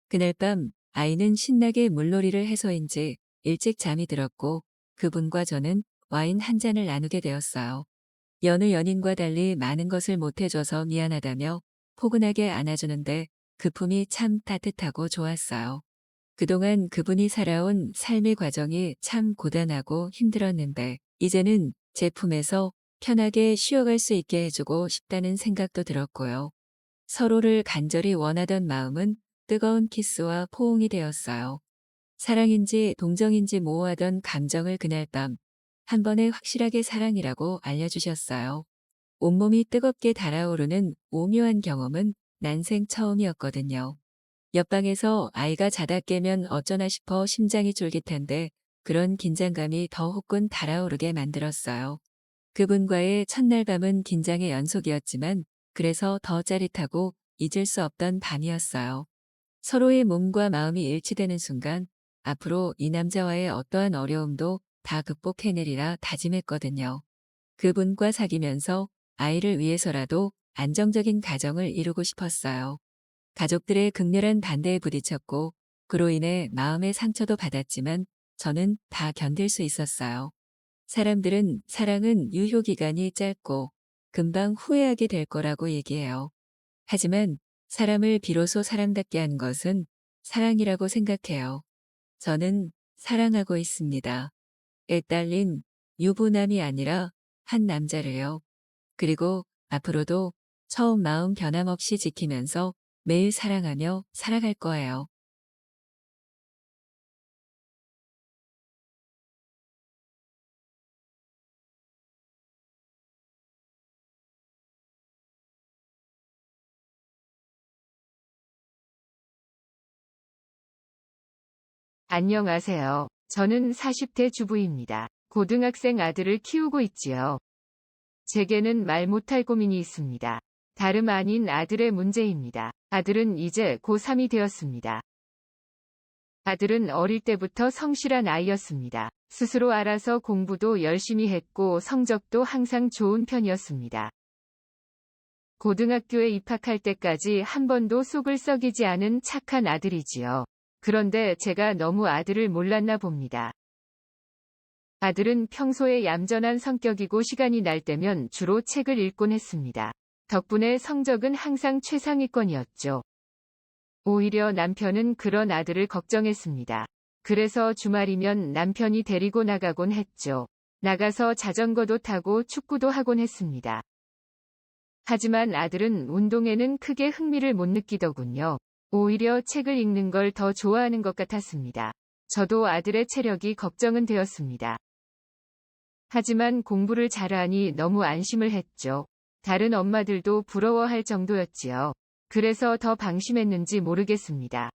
그날 밤 아이는 신나게 물놀이를 해서인지 일찍 잠이 들었고 그분과 저는 와인 한 잔을 나누게 되었어요. 여느 연인과 달리 많은 것을 못해줘서 미안하다며 포근하게 안아주는데 그 품이 참 따뜻하고 좋았어요. 그동안 그분이 살아온 삶의 과정이 참 고단하고 힘들었는데 이제는 제 품에서 편하게 쉬어갈 수 있게 해주고 싶다는 생각도 들었고요. 서로를 간절히 원하던 마음은 뜨거운 키스와 포옹이 되었어요. 사랑인지 동정인지 모호하던 감정을 그날 밤 한 번에 확실하게 사랑이라고 알려주셨어요. 온몸이 뜨겁게 달아오르는 오묘한 경험은 난생 처음이었거든요. 옆방에서 아이가 자다 깨면 어쩌나 싶어 심장이 쫄깃한데 그런 긴장감이 더 후끈 달아오르게 만들었어요. 그분과의 첫날 밤은 긴장의 연속이었지만 그래서 더 짜릿하고 잊을 수 없던 밤이었어요. 서로의 몸과 마음이 일치되는 순간 앞으로 이 남자와의 어떠한 어려움도 다 극복해내리라 다짐했거든요. 그분과 사귀면서 아이를 위해서라도 안정적인 가정을 이루고 싶었어요. 가족들의 극렬한 반대에 부딪혔고 그로 인해 마음의 상처도 받았지만 저는 다 견딜 수 있었어요. 사람들은 사랑은 유효기간이 짧고 금방 후회하게 될 거라고 얘기해요. 하지만 사람을 비로소 사람답게 한 것은 사랑이라고 생각해요. 저는 사랑하고 있습니다. 애딸린 유부남이 아니라 한 남자를요. 그리고 앞으로도 처음 마음 변함없이 지키면서 매일 사랑하며 살아갈 거예요. 안녕하세요. 저는 40대 주부입니다. 고등학생 아들을 키우고 있지요. 제게는 말 못할 고민이 있습니다. 다름 아닌 아들의 문제입니다. 아들은 이제 고3이 되었습니다. 아들은 어릴 때부터 성실한 아이였습니다. 스스로 알아서 공부도 열심히 했고 성적도 항상 좋은 편이었습니다. 고등학교에 입학할 때까지 한 번도 속을 썩이지 않은 착한 아들이지요. 그런데 제가 너무 아들을 몰랐나 봅니다. 아들은 평소에 얌전한 성격이고 시간이 날 때면 주로 책을 읽곤 했습니다. 덕분에 성적은 항상 최상위권이었죠. 오히려 남편은 그런 아들을 걱정했습니다. 그래서 주말이면 남편이 데리고 나가곤 했죠. 나가서 자전거도 타고 축구도 하곤 했습니다. 하지만 아들은 운동에는 크게 흥미를 못 느끼더군요. 오히려 책을 읽는 걸 더 좋아하는 것 같았습니다. 저도 아들의 체력이 걱정은 되었습니다. 하지만 공부를 잘하니 너무 안심을 했죠. 다른 엄마들도 부러워할 정도였지요. 그래서 더 방심했는지 모르겠습니다.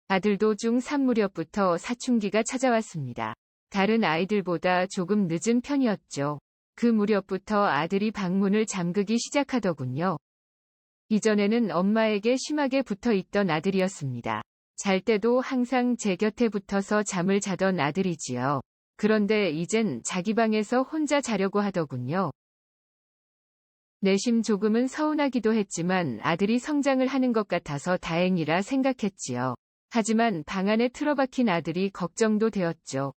아들도 중3 무렵부터 사춘기가 찾아왔습니다. 다른 아이들보다 조금 늦은 편이었죠. 그 무렵부터 아들이 방문을 잠그기 시작하더군요. 이전에는 엄마에게 심하게 붙어 있던 아들이었습니다. 잘 때도 항상 제 곁에 붙어서 잠을 자던 아들이지요. 그런데 이젠 자기 방에서 혼자 자려고 하더군요. 내심 조금은 서운하기도 했지만 아들이 성장을 하는 것 같아서 다행이라 생각했지요. 하지만 방 안에 틀어박힌 아들이 걱정도 되었죠.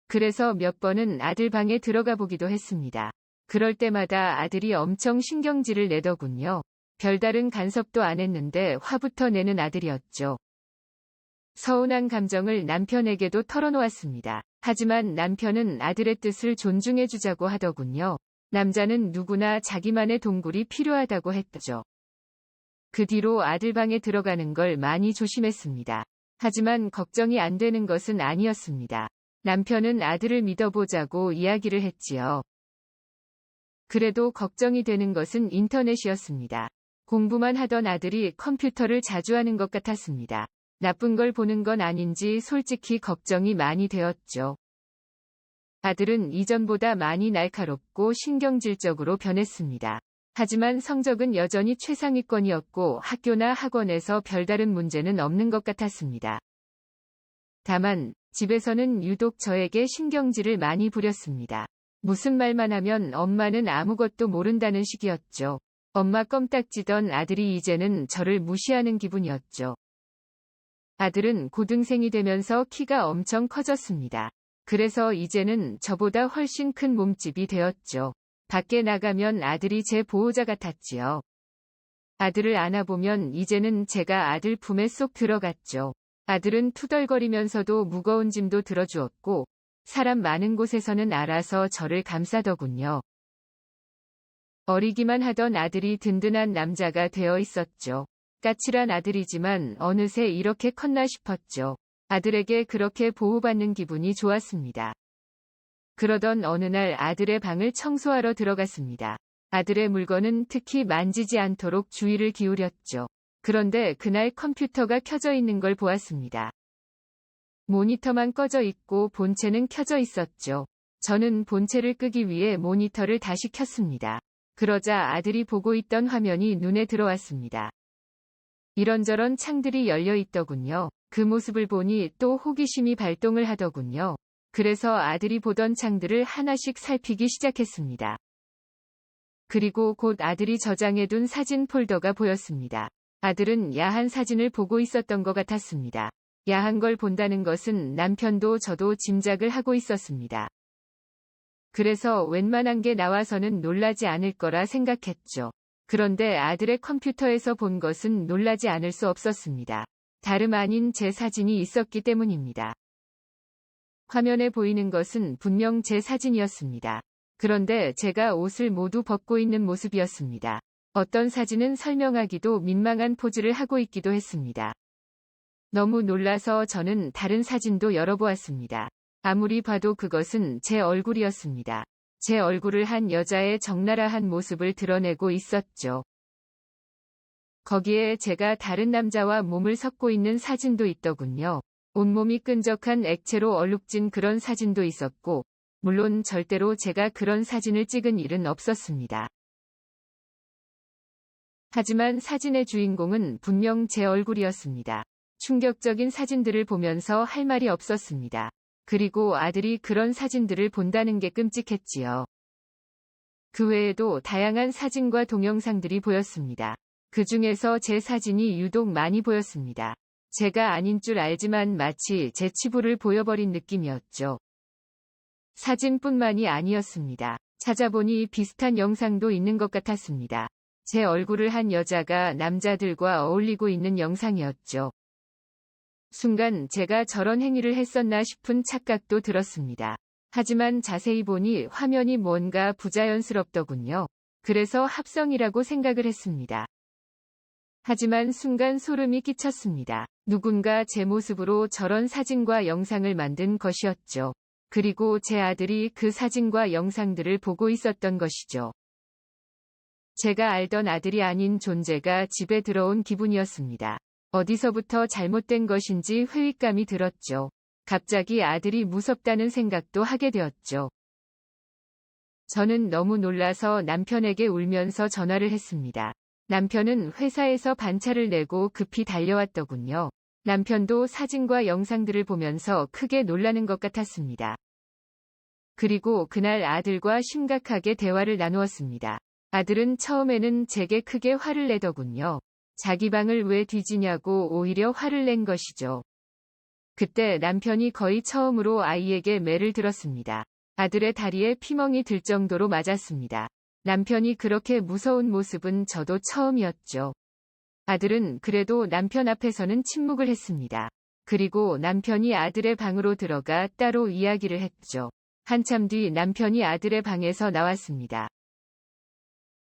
그래서 몇 번은 아들 방에 들어가 보기도 했습니다. 그럴 때마다 아들이 엄청 신경질을 내더군요. 별다른 간섭도 안 했는데 화부터 내는 아들이었죠. 서운한 감정을 남편에게도 털어놓았습니다. 하지만 남편은 아들의 뜻을 존중해주자고 하더군요. 남자는 누구나 자기만의 동굴이 필요하다고 했죠. 그 뒤로 아들 방에 들어가는 걸 많이 조심했습니다. 하지만 걱정이 안 되는 것은 아니었습니다. 남편은 아들을 믿어보자고 이야기를 했지요. 그래도 걱정이 되는 것은 인터넷이었습니다. 공부만 하던 아들이 컴퓨터를 자주 하는 것 같았습니다. 나쁜 걸 보는 건 아닌지 솔직히 걱정이 많이 되었죠. 아들은 이전보다 많이 날카롭고 신경질적으로 변했습니다. 하지만 성적은 여전히 최상위권이었고 학교나 학원에서 별다른 문제는 없는 것 같았습니다. 다만 집에서는 유독 저에게 신경질을 많이 부렸습니다. 무슨 말만 하면 엄마는 아무것도 모른다는 식이었죠. 엄마 껌딱지던 아들이 이제는 저를 무시하는 기분이었죠. 아들은 고등생이 되면서 키가 엄청 커졌습니다. 그래서 이제는 저보다 훨씬 큰 몸집이 되었죠. 밖에 나가면 아들이 제 보호자 같았지요. 아들을 안아보면 이제는 제가 아들 품에 쏙 들어갔죠. 아들은 투덜거리면서도 무거운 짐도 들어주었고 사람 많은 곳에서는 알아서 저를 감싸더군요. 어리기만 하던 아들이 든든한 남자가 되어 있었죠. 까칠한 아들이지만 어느새 이렇게 컸나 싶었죠. 아들에게 그렇게 보호받는 기분이 좋았습니다. 그러던 어느 날 아들의 방을 청소하러 들어갔습니다. 아들의 물건은 특히 만지지 않도록 주의를 기울였죠. 그런데 그날 컴퓨터가 켜져 있는 걸 보았습니다. 모니터만 꺼져 있고 본체는 켜져 있었죠. 저는 본체를 끄기 위해 모니터를 다시 켰습니다. 그러자 아들이 보고 있던 화면이 눈에 들어왔습니다. 이런저런 창들이 열려 있더군요. 그 모습을 보니 또 호기심이 발동을 하더군요. 그래서 아들이 보던 창들을 하나씩 살피기 시작했습니다. 그리고 곧 아들이 저장해둔 사진 폴더가 보였습니다. 아들은 야한 사진을 보고 있었던 것 같았습니다. 야한 걸 본다는 것은 남편도 저도 짐작을 하고 있었습니다. 그래서 웬만한 게 나와서는 놀라지 않을 거라 생각했죠. 그런데 아들의 컴퓨터에서 본 것은 놀라지 않을 수 없었습니다. 다름 아닌 제 사진이 있었기 때문입니다. 화면에 보이는 것은 분명 제 사진이었습니다. 그런데 제가 옷을 모두 벗고 있는 모습이었습니다. 어떤 사진은 설명하기도 민망한 포즈를 하고 있기도 했습니다. 너무 놀라서 저는 다른 사진도 열어보았습니다. 아무리 봐도 그것은 제 얼굴이었습니다. 제 얼굴을 한 여자의 적나라한 모습을 드러내고 있었죠. 거기에 제가 다른 남자와 몸을 섞고 있는 사진도 있더군요. 온몸이 끈적한 액체로 얼룩진 그런 사진도 있었고, 물론 절대로 제가 그런 사진을 찍은 일은 없었습니다. 하지만 사진의 주인공은 분명 제 얼굴이었습니다. 충격적인 사진들을 보면서 할 말이 없었습니다. 그리고 아들이 그런 사진들을 본다는 게 끔찍했지요. 그 외에도 다양한 사진과 동영상들이 보였습니다. 그 중에서 제 사진이 유독 많이 보였습니다. 제가 아닌 줄 알지만 마치 제 치부를 보여버린 느낌이었죠. 사진뿐만이 아니었습니다. 찾아보니 비슷한 영상도 있는 것 같았습니다. 제 얼굴을 한 여자가 남자들과 어울리고 있는 영상이었죠. 순간 제가 저런 행위를 했었나 싶은 착각도 들었습니다. 하지만 자세히 보니 화면이 뭔가 부자연스럽더군요. 그래서 합성이라고 생각을 했습니다. 하지만 순간 소름이 끼쳤습니다. 누군가 제 모습으로 저런 사진과 영상을 만든 것이었죠. 그리고 제 아들이 그 사진과 영상들을 보고 있었던 것이죠. 제가 알던 아들이 아닌 존재가 집에 들어온 기분이었습니다. 어디서부터 잘못된 것인지 회의감이 들었죠. 갑자기 아들이 무섭다는 생각도 하게 되었죠. 저는 너무 놀라서 남편에게 울면서 전화를 했습니다. 남편은 회사에서 반차를 내고 급히 달려왔더군요. 남편도 사진과 영상들을 보면서 크게 놀라는 것 같았습니다. 그리고 그날 아들과 심각하게 대화를 나누었습니다. 아들은 처음에는 제게 크게 화를 내더군요. 자기 방을 왜 뒤지냐고 오히려 화를 낸 것이죠. 그때 남편이 거의 처음으로 아이에게 매를 들었습니다. 아들의 다리에 피멍이 들 정도로 맞았습니다. 남편이 그렇게 무서운 모습은 저도 처음이었죠. 아들은 그래도 남편 앞에서는 침묵을 했습니다. 그리고 남편이 아들의 방으로 들어가 따로 이야기를 했죠. 한참 뒤 남편이 아들의 방에서 나왔습니다.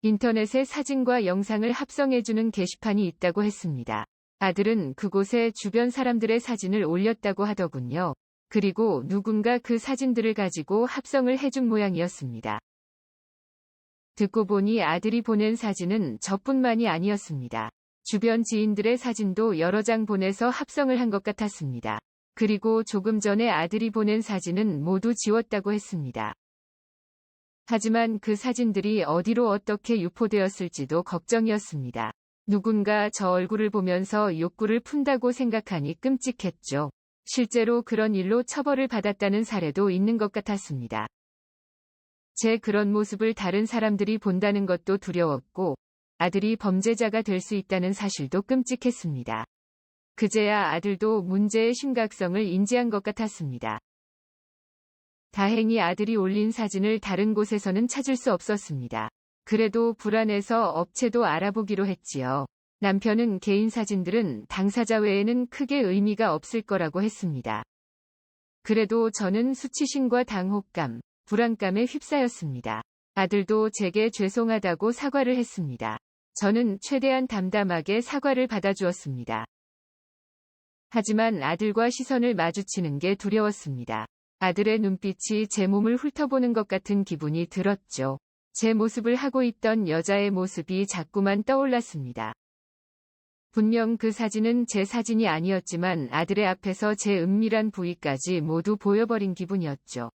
인터넷에 사진과 영상을 합성해주는 게시판이 있다고 했습니다. 아들은 그곳에 주변 사람들의 사진을 올렸다고 하더군요. 그리고 누군가 그 사진들을 가지고 합성을 해준 모양이었습니다. 듣고 보니 아들이 보낸 사진은 저뿐만이 아니었습니다. 주변 지인들의 사진도 여러 장 보내서 합성을 한 것 같았습니다. 그리고 조금 전에 아들이 보낸 사진은 모두 지웠다고 했습니다. 하지만 그 사진들이 어디로 어떻게 유포되었을지도 걱정이었습니다. 누군가 저 얼굴을 보면서 욕구를 푼다고 생각하니 끔찍했죠. 실제로 그런 일로 처벌을 받았다는 사례도 있는 것 같았습니다. 제 그런 모습을 다른 사람들이 본다는 것도 두려웠고, 아들이 범죄자가 될 수 있다는 사실도 끔찍했습니다. 그제야 아들도 문제의 심각성을 인지한 것 같았습니다. 다행히 아들이 올린 사진을 다른 곳에서는 찾을 수 없었습니다. 그래도 불안해서 업체도 알아보기로 했지요. 남편은 개인 사진들은 당사자 외에는 크게 의미가 없을 거라고 했습니다. 그래도 저는 수치심과 당혹감, 불안감에 휩싸였습니다. 아들도 제게 죄송하다고 사과를 했습니다. 저는 최대한 담담하게 사과를 받아주었습니다. 하지만 아들과 시선을 마주치는 게 두려웠습니다. 아들의 눈빛이 제 몸을 훑어보는 것 같은 기분이 들었죠. 제 모습을 하고 있던 여자의 모습이 자꾸만 떠올랐습니다. 분명 그 사진은 제 사진이 아니었지만 아들의 앞에서 제 은밀한 부위까지 모두 보여버린 기분이었죠.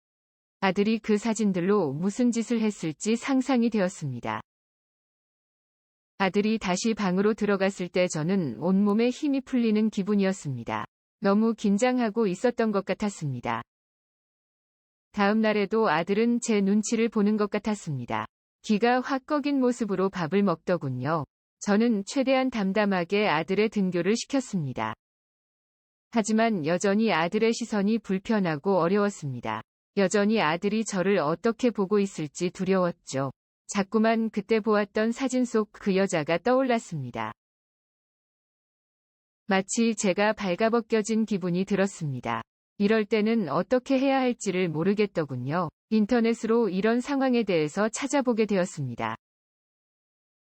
아들이 그 사진들로 무슨 짓을 했을지 상상이 되었습니다. 아들이 다시 방으로 들어갔을 때 저는 온몸에 힘이 풀리는 기분이었습니다. 너무 긴장하고 있었던 것 같았습니다. 다음 날에도 아들은 제 눈치를 보는 것 같았습니다. 기가 확 꺼긴 모습으로 밥을 먹더군요. 저는 최대한 담담하게 아들의 등교를 시켰습니다. 하지만 여전히 아들의 시선이 불편하고 어려웠습니다. 여전히 아들이 저를 어떻게 보고 있을지 두려웠죠. 자꾸만 그때 보았던 사진 속 그 여자가 떠올랐습니다. 마치 제가 발가벗겨진 기분이 들었습니다. 이럴 때는 어떻게 해야 할지를 모르겠더군요. 인터넷으로 이런 상황에 대해서 찾아보게 되었습니다.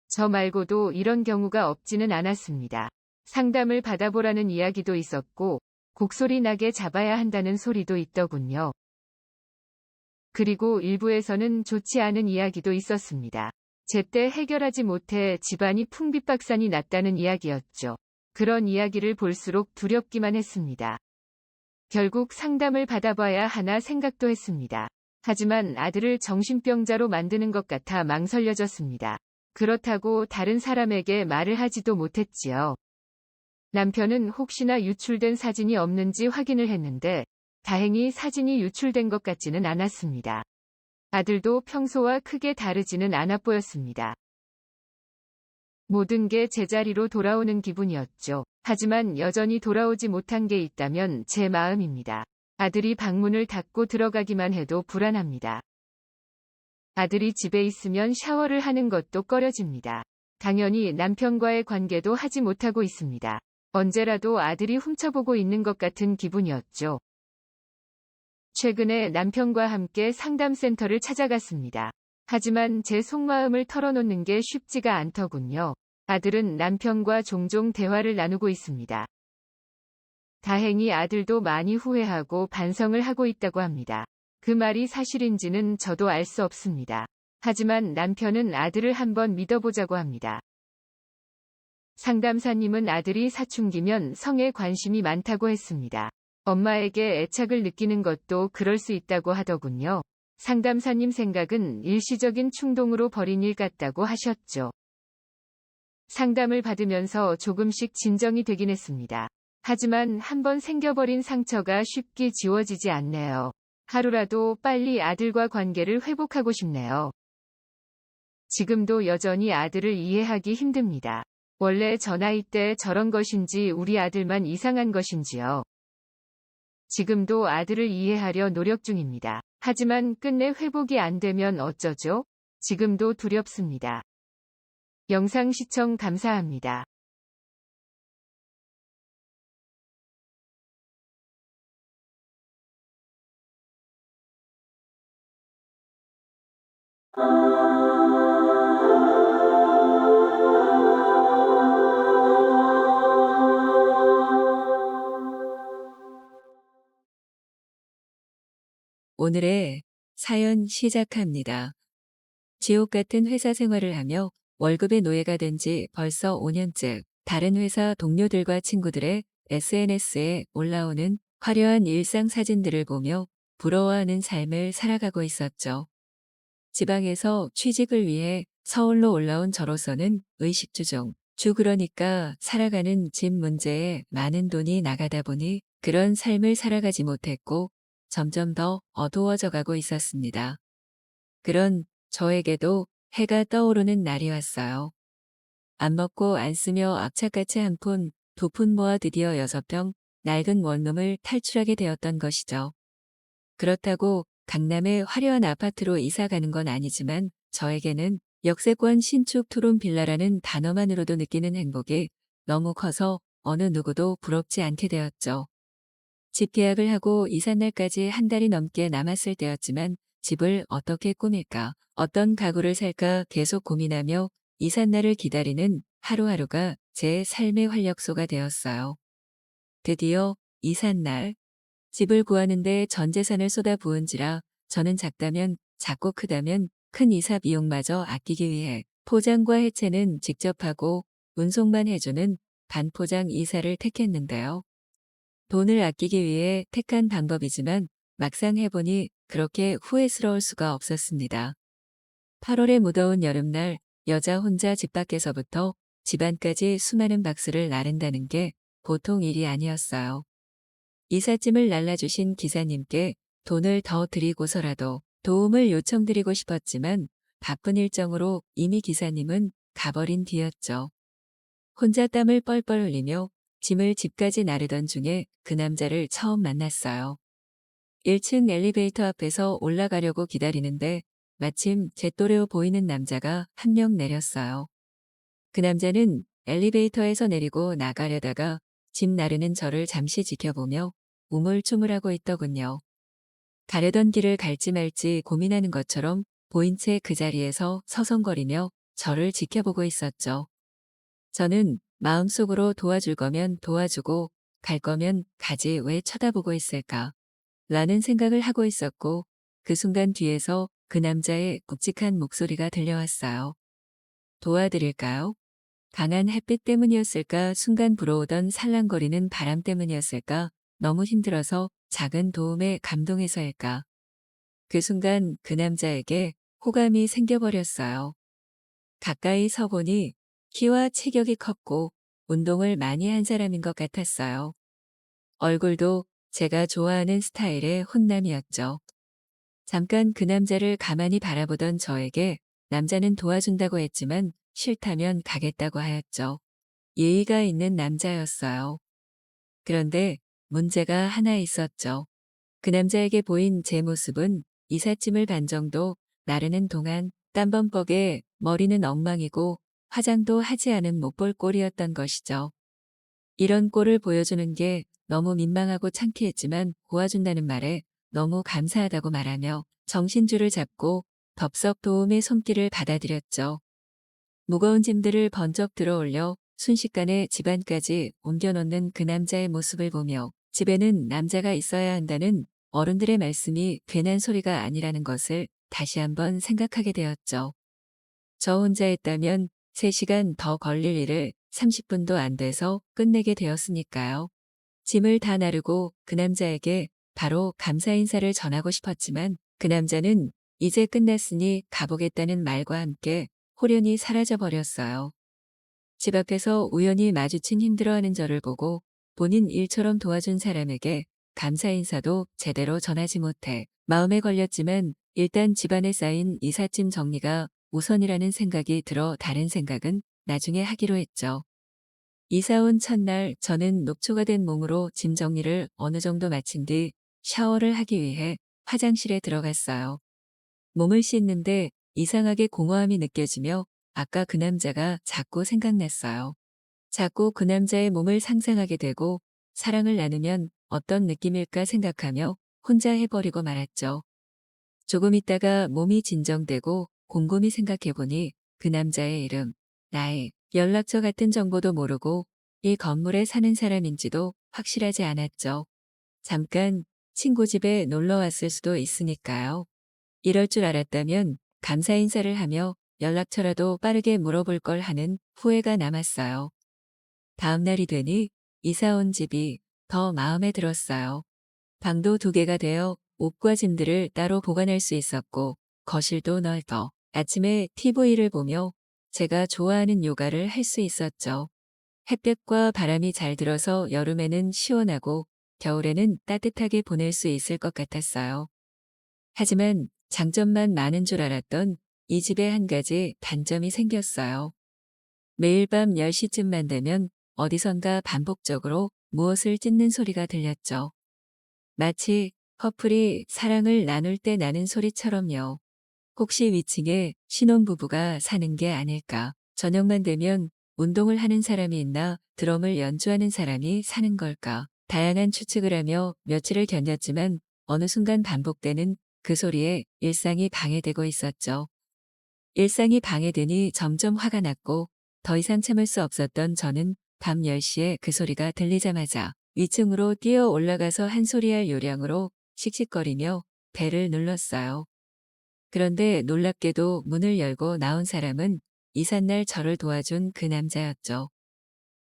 저 말고도 이런 경우가 없지는 않았습니다. 상담을 받아보라는 이야기도 있었고, 곡소리 나게 잡아야 한다는 소리도 있더군요. 그리고 일부에서는 좋지 않은 이야기도 있었습니다. 제때 해결하지 못해 집안이 풍비박산이 났다는 이야기였죠. 그런 이야기를 볼수록 두렵기만 했습니다. 결국 상담을 받아봐야 하나 생각도 했습니다. 하지만 아들을 정신병자로 만드는 것 같아 망설여졌습니다. 그렇다고 다른 사람에게 말을 하지도 못했지요. 남편은 혹시나 유출된 사진이 없는지 확인을 했는데 다행히 사진이 유출된 것 같지는 않았습니다. 아들도 평소와 크게 다르지는 않아 보였습니다. 모든 게 제자리로 돌아오는 기분이었죠. 하지만 여전히 돌아오지 못한 게 있다면 제 마음입니다. 아들이 방문을 닫고 들어가기만 해도 불안합니다. 아들이 집에 있으면 샤워를 하는 것도 꺼려집니다. 당연히 남편과의 관계도 하지 못하고 있습니다. 언제라도 아들이 훔쳐보고 있는 것 같은 기분이었죠. 최근에 남편과 함께 상담센터를 찾아갔습니다. 하지만 제 속마음을 털어놓는 게 쉽지가 않더군요. 아들은 남편과 종종 대화를 나누고 있습니다. 다행히 아들도 많이 후회하고 반성을 하고 있다고 합니다. 그 말이 사실인지는 저도 알 수 없습니다. 하지만 남편은 아들을 한번 믿어보자고 합니다. 상담사님은 아들이 사춘기면 성에 관심이 많다고 했습니다. 엄마에게 애착을 느끼는 것도 그럴 수 있다고 하더군요. 상담사님 생각은 일시적인 충동으로 벌인 일 같다고 하셨죠. 상담을 받으면서 조금씩 진정이 되긴 했습니다. 하지만 한번 생겨버린 상처가 쉽게 지워지지 않네요. 하루라도 빨리 아들과 관계를 회복하고 싶네요. 지금도 여전히 아들을 이해하기 힘듭니다. 원래 저 나이 때 저런 것인지 우리 아들만 이상한 것인지요. 지금도 아들을 이해하려 노력 중입니다. 하지만 끝내 회복이 안 되면 어쩌죠? 지금도 두렵습니다. 영상 시청 감사합니다. 오늘의 사연 시작합니다. 지옥 같은 회사 생활을 하며 월급의 노예가 된 지 벌써 5년째 다른 회사 동료들과 친구들의 SNS에 올라오는 화려한 일상 사진들을 보며 부러워하는 삶을 살아가고 있었죠. 지방에서 취직을 위해 서울로 올라온 저로서는 의식주종, 주 그러니까 살아가는 집 문제에 많은 돈이 나가다 보니 그런 삶을 살아가지 못했고 점점 더 어두워져 가고 있었습니다. 그런 저에게도 해가 떠오르는 날이 왔어요. 안 먹고 안 쓰며 악착같이 한 푼, 두 푼 모아 드디어 6평 낡은 원룸을 탈출하게 되었던 것이죠. 그렇다고 강남의 화려한 아파트로 이사 가는 건 아니지만 저에게는 역세권 신축 투룸 빌라라는 단어만으로도 느끼는 행복이 너무 커서 어느 누구도 부럽지 않게 되었죠. 집 계약을 하고 이삿날까지 한 달이 넘게 남았을 때였지만 집을 어떻게 꾸밀까, 어떤 가구를 살까 계속 고민하며 이삿날을 기다리는 하루하루가 제 삶의 활력소가 되었어요. 드디어 이삿날, 집을 구하는데 전 재산을 쏟아부은지라 저는 작다면 작고 크다면 큰 이사 비용마저 아끼기 위해 포장과 해체는 직접 하고 운송만 해주는 반포장 이사를 택했는데요. 돈을 아끼기 위해 택한 방법이지만 막상 해보니 그렇게 후회스러울 수가 없었습니다. 8월의 무더운 여름날 여자 혼자 집 밖에서부터 집 안까지 수많은 박스를 나른다는 게 보통 일이 아니었어요. 이삿짐을 날라주신 기사님께 돈을 더 드리고서라도 도움을 요청드리고 싶었지만 바쁜 일정으로 이미 기사님은 가버린 뒤였죠. 혼자 땀을 뻘뻘 흘리며 짐을 집까지 나르던 중에 그 남자를 처음 만났어요. 1층 엘리베이터 앞에서 올라가려고 기다리는데 마침 제 또래로 보이는 남자가 한 명 내렸어요. 그 남자는 엘리베이터에서 내리고 나가려다가 짐 나르는 저를 잠시 지켜보며 우물쭈물하고 있더군요. 가려던 길을 갈지 말지 고민하는 것처럼 보인 채 그 자리에서 서성거리며 저를 지켜보고 있었죠. 저는 마음속으로 도와줄 거면 도와주고 갈 거면 가지 왜 쳐다보고 있을까 라는 생각을 하고 있었고 그 순간 뒤에서 그 남자의 굵직한 목소리가 들려왔어요. 도와드릴까요? 강한 햇빛 때문이었을까? 순간 불어오던 살랑거리는 바람 때문이었을까? 너무 힘들어서 작은 도움에 감동해서일까? 그 순간 그 남자에게 호감이 생겨버렸어요. 가까이 서보니 키와 체격이 컸고 운동을 많이 한 사람인 것 같았어요. 얼굴도 제가 좋아하는 스타일의 훈남이었죠. 잠깐 그 남자를 가만히 바라보던 저에게 남자는 도와준다고 했지만 싫다면 가겠다고 하였죠. 예의가 있는 남자였어요. 그런데 문제가 하나 있었죠. 그 남자에게 보인 제 모습은 이삿짐을 반 정도 나르는 동안 땀범벅에 머리는 엉망이고 화장도 하지 않은 못볼 꼴이었던 것이죠. 이런 꼴을 보여주는 게 너무 민망하고 창피했지만 도와준다는 말에 너무 감사하다고 말하며 정신줄을 잡고 덥석 도움의 손길을 받아들였죠. 무거운 짐들을 번쩍 들어올려 순식간에 집안까지 옮겨놓는 그 남자의 모습을 보며 집에는 남자가 있어야 한다는 어른들의 말씀이 괜한 소리가 아니라는 것을 다시 한번 생각하게 되었죠. 저 혼자 했다면 3시간 더 걸릴 일을 30분도 안 돼서 끝내게 되었으니까요. 짐을 다 나르고 그 남자에게 바로 감사 인사를 전하고 싶었지만 그 남자는 이제 끝났으니 가보겠다는 말과 함께 홀연히 사라져 버렸어요. 집 앞에서 우연히 마주친 힘들어하는 저를 보고 본인 일처럼 도와준 사람에게 감사 인사도 제대로 전하지 못해 마음에 걸렸지만 일단 집안에 쌓인 이삿짐 정리가 우선이라는 생각이 들어 다른 생각은 나중에 하기로 했죠. 이사 온 첫날 저는 녹초가 된 몸으로 짐 정리를 어느 정도 마친 뒤 샤워를 하기 위해 화장실에 들어갔어요. 몸을 씻는데 이상하게 공허함이 느껴지며 아까 그 남자가 자꾸 생각났어요. 자꾸 그 남자의 몸을 상상하게 되고 사랑을 나누면 어떤 느낌일까 생각하며 혼자 해버리고 말았죠. 조금 있다가 몸이 진정되고 곰곰이 생각해보니 그 남자의 이름, 나이, 연락처 같은 정보도 모르고 이 건물에 사는 사람인지도 확실하지 않았죠. 잠깐 친구 집에 놀러 왔을 수도 있으니까요. 이럴 줄 알았다면 감사 인사를 하며 연락처라도 빠르게 물어볼 걸 하는 후회가 남았어요. 다음 날이 되니 이사 온 집이 더 마음에 들었어요. 방도 2개가 되어 옷과 짐들을 따로 보관할 수 있었고 거실도 넓어 아침에 TV를 보며 제가 좋아하는 요가를 할 수 있었죠. 햇볕과 바람이 잘 들어서 여름에는 시원하고 겨울에는 따뜻하게 보낼 수 있을 것 같았어요. 하지만 장점만 많은 줄 알았던 이 집에 한 가지 단점이 생겼어요. 매일 밤 10시쯤만 되면 어디선가 반복적으로 무엇을 찢는 소리가 들렸죠. 마치 커플이 사랑을 나눌 때 나는 소리처럼요. 혹시 위층에 신혼부부가 사는 게 아닐까. 저녁만 되면 운동을 하는 사람이 있나 드럼을 연주하는 사람이 사는 걸까. 다양한 추측을 하며 며칠을 견뎠지만 어느 순간 반복되는 그 소리에 일상이 방해되고 있었죠. 일상이 방해되니 점점 화가 났고 더 이상 참을 수 없었던 저는 밤 10시에 그 소리가 들리자마자 위층으로 뛰어 올라가서 한 소리할 요량으로 씩씩거리며 벨을 눌렀어요. 그런데 놀랍게도 문을 열고 나온 사람은 이삿날 저를 도와준 그 남자였죠.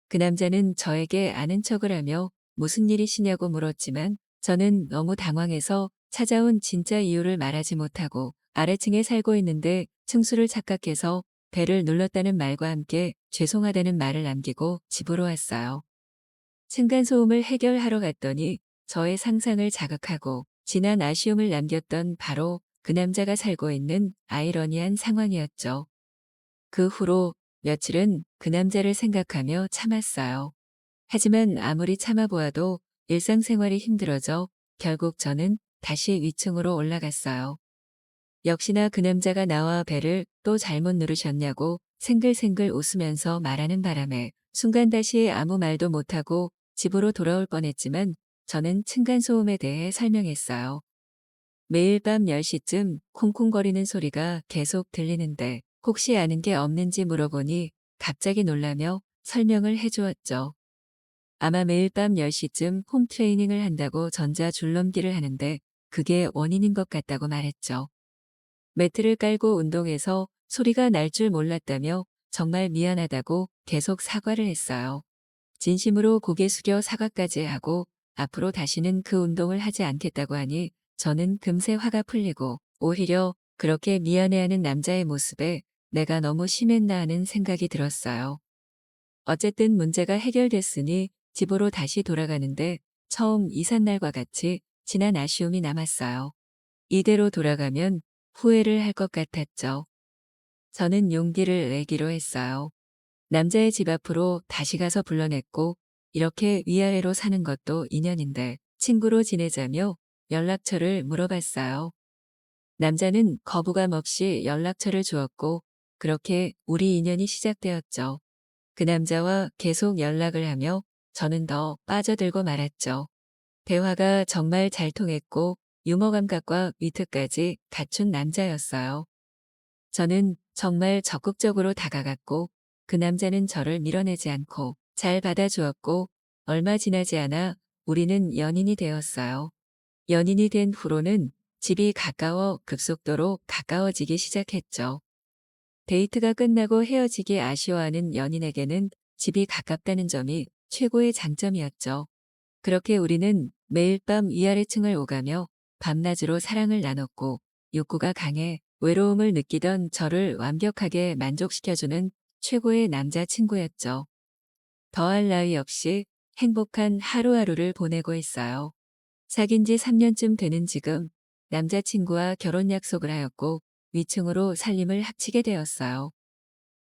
그 남자는 저에게 아는 척을 하며 무슨 일이시냐고 물었지만 저는 너무 당황해서 찾아온 진짜 이유를 말하지 못하고 아래층에 살고 있는데 층수를 착각해서 벨을 눌렀다는 말과 함께 죄송하다는 말을 남기고 집으로 왔어요. 층간소음을 해결하러 갔더니 저의 상상을 자극하고 지난 아쉬움을 남겼던 바로 그 남자가 살고 있는 아이러니한 상황이었죠. 그 후로 며칠은 그 남자를 생각하며 참았어요. 하지만 아무리 참아보아도 일상생활이 힘들어져 결국 저는 다시 위층으로 올라갔어요. 역시나 그 남자가 나와 벨을 또 잘못 누르셨냐고 생글생글 웃으면서 말하는 바람에 순간 다시 아무 말도 못하고 집으로 돌아올 뻔했지만 저는 층간소음에 대해 설명했어요. 매일 밤 10시쯤 콩콩거리는 소리가 계속 들리는데 혹시 아는 게 없는지 물어보니 갑자기 놀라며 설명을 해주었죠. 아마 매일 밤 10시쯤 홈트레이닝을 한다고 전자 줄넘기를 하는데 그게 원인인 것 같다고 말했죠. 매트를 깔고 운동해서 소리가 날 줄 몰랐다며 정말 미안하다고 계속 사과를 했어요. 진심으로 고개 숙여 사과까지 하고 앞으로 다시는 그 운동을 하지 않겠다고 하니 저는 금세 화가 풀리고 오히려 그렇게 미안해하는 남자의 모습에 내가 너무 심했나 하는 생각이 들었어요. 어쨌든 문제가 해결됐으니 집으로 다시 돌아가는데 처음 이삿날과 같이 진한 아쉬움이 남았어요. 이대로 돌아가면 후회를 할 것 같았죠. 저는 용기를 내기로 했어요. 남자의 집 앞으로 다시 가서 불러냈고 이렇게 위아래로 사는 것도 인연인데 친구로 지내자며 연락처를 물어봤어요. 남자는 거부감 없이 연락처를 주었고 그렇게 우리 인연이 시작되었죠. 그 남자와 계속 연락을 하며 저는 더 빠져들고 말았죠. 대화가 정말 잘 통했고 유머 감각과 위트까지 갖춘 남자였어요. 저는 정말 적극적으로 다가갔고 그 남자는 저를 밀어내지 않고 잘 받아주었고 얼마 지나지 않아 우리는 연인이 되었어요. 연인이 된 후로는 집이 가까워 급속도로 가까워지기 시작했죠. 데이트가 끝나고 헤어지기 아쉬워하는 연인에게는 집이 가깝다는 점이 최고의 장점이었죠. 그렇게 우리는 매일 밤 위아래층을 오가며 밤낮으로 사랑을 나눴고 욕구가 강해 외로움을 느끼던 저를 완벽하게 만족시켜주는 최고의 남자친구였죠. 더할 나위 없이 행복한 하루하루를 보내고 있어요. 사귄 지 3년쯤 되는 지금 남자친구와 결혼 약속을 하였고 위층으로 살림을 합치게 되었어요.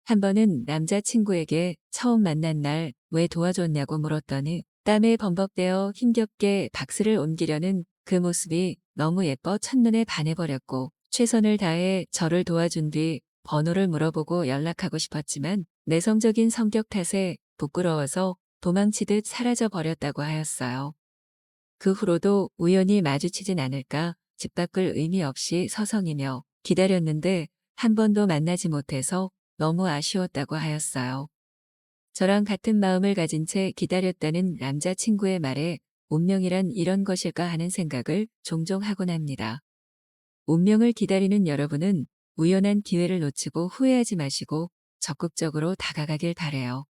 한 번은 남자친구에게 처음 만난 날 왜 도와줬냐고 물었더니 땀에 범벅되어 힘겹게 박스를 옮기려는 그 모습이 너무 예뻐 첫눈에 반해버렸고 최선을 다해 저를 도와준 뒤 번호를 물어보고 연락하고 싶었지만 내성적인 성격 탓에 부끄러워서 도망치듯 사라져 버렸다고 하였어요. 그 후로도 우연히 마주치진 않을까 집 밖을 의미 없이 서성이며 기다렸는데 한 번도 만나지 못해서 너무 아쉬웠다고 하였어요. 저랑 같은 마음을 가진 채 기다렸다는 남자친구의 말에 운명이란 이런 것일까 하는 생각을 종종 하곤 합니다. 운명을 기다리는 여러분은 우연한 기회를 놓치고 후회하지 마시고 적극적으로 다가가길 바래요.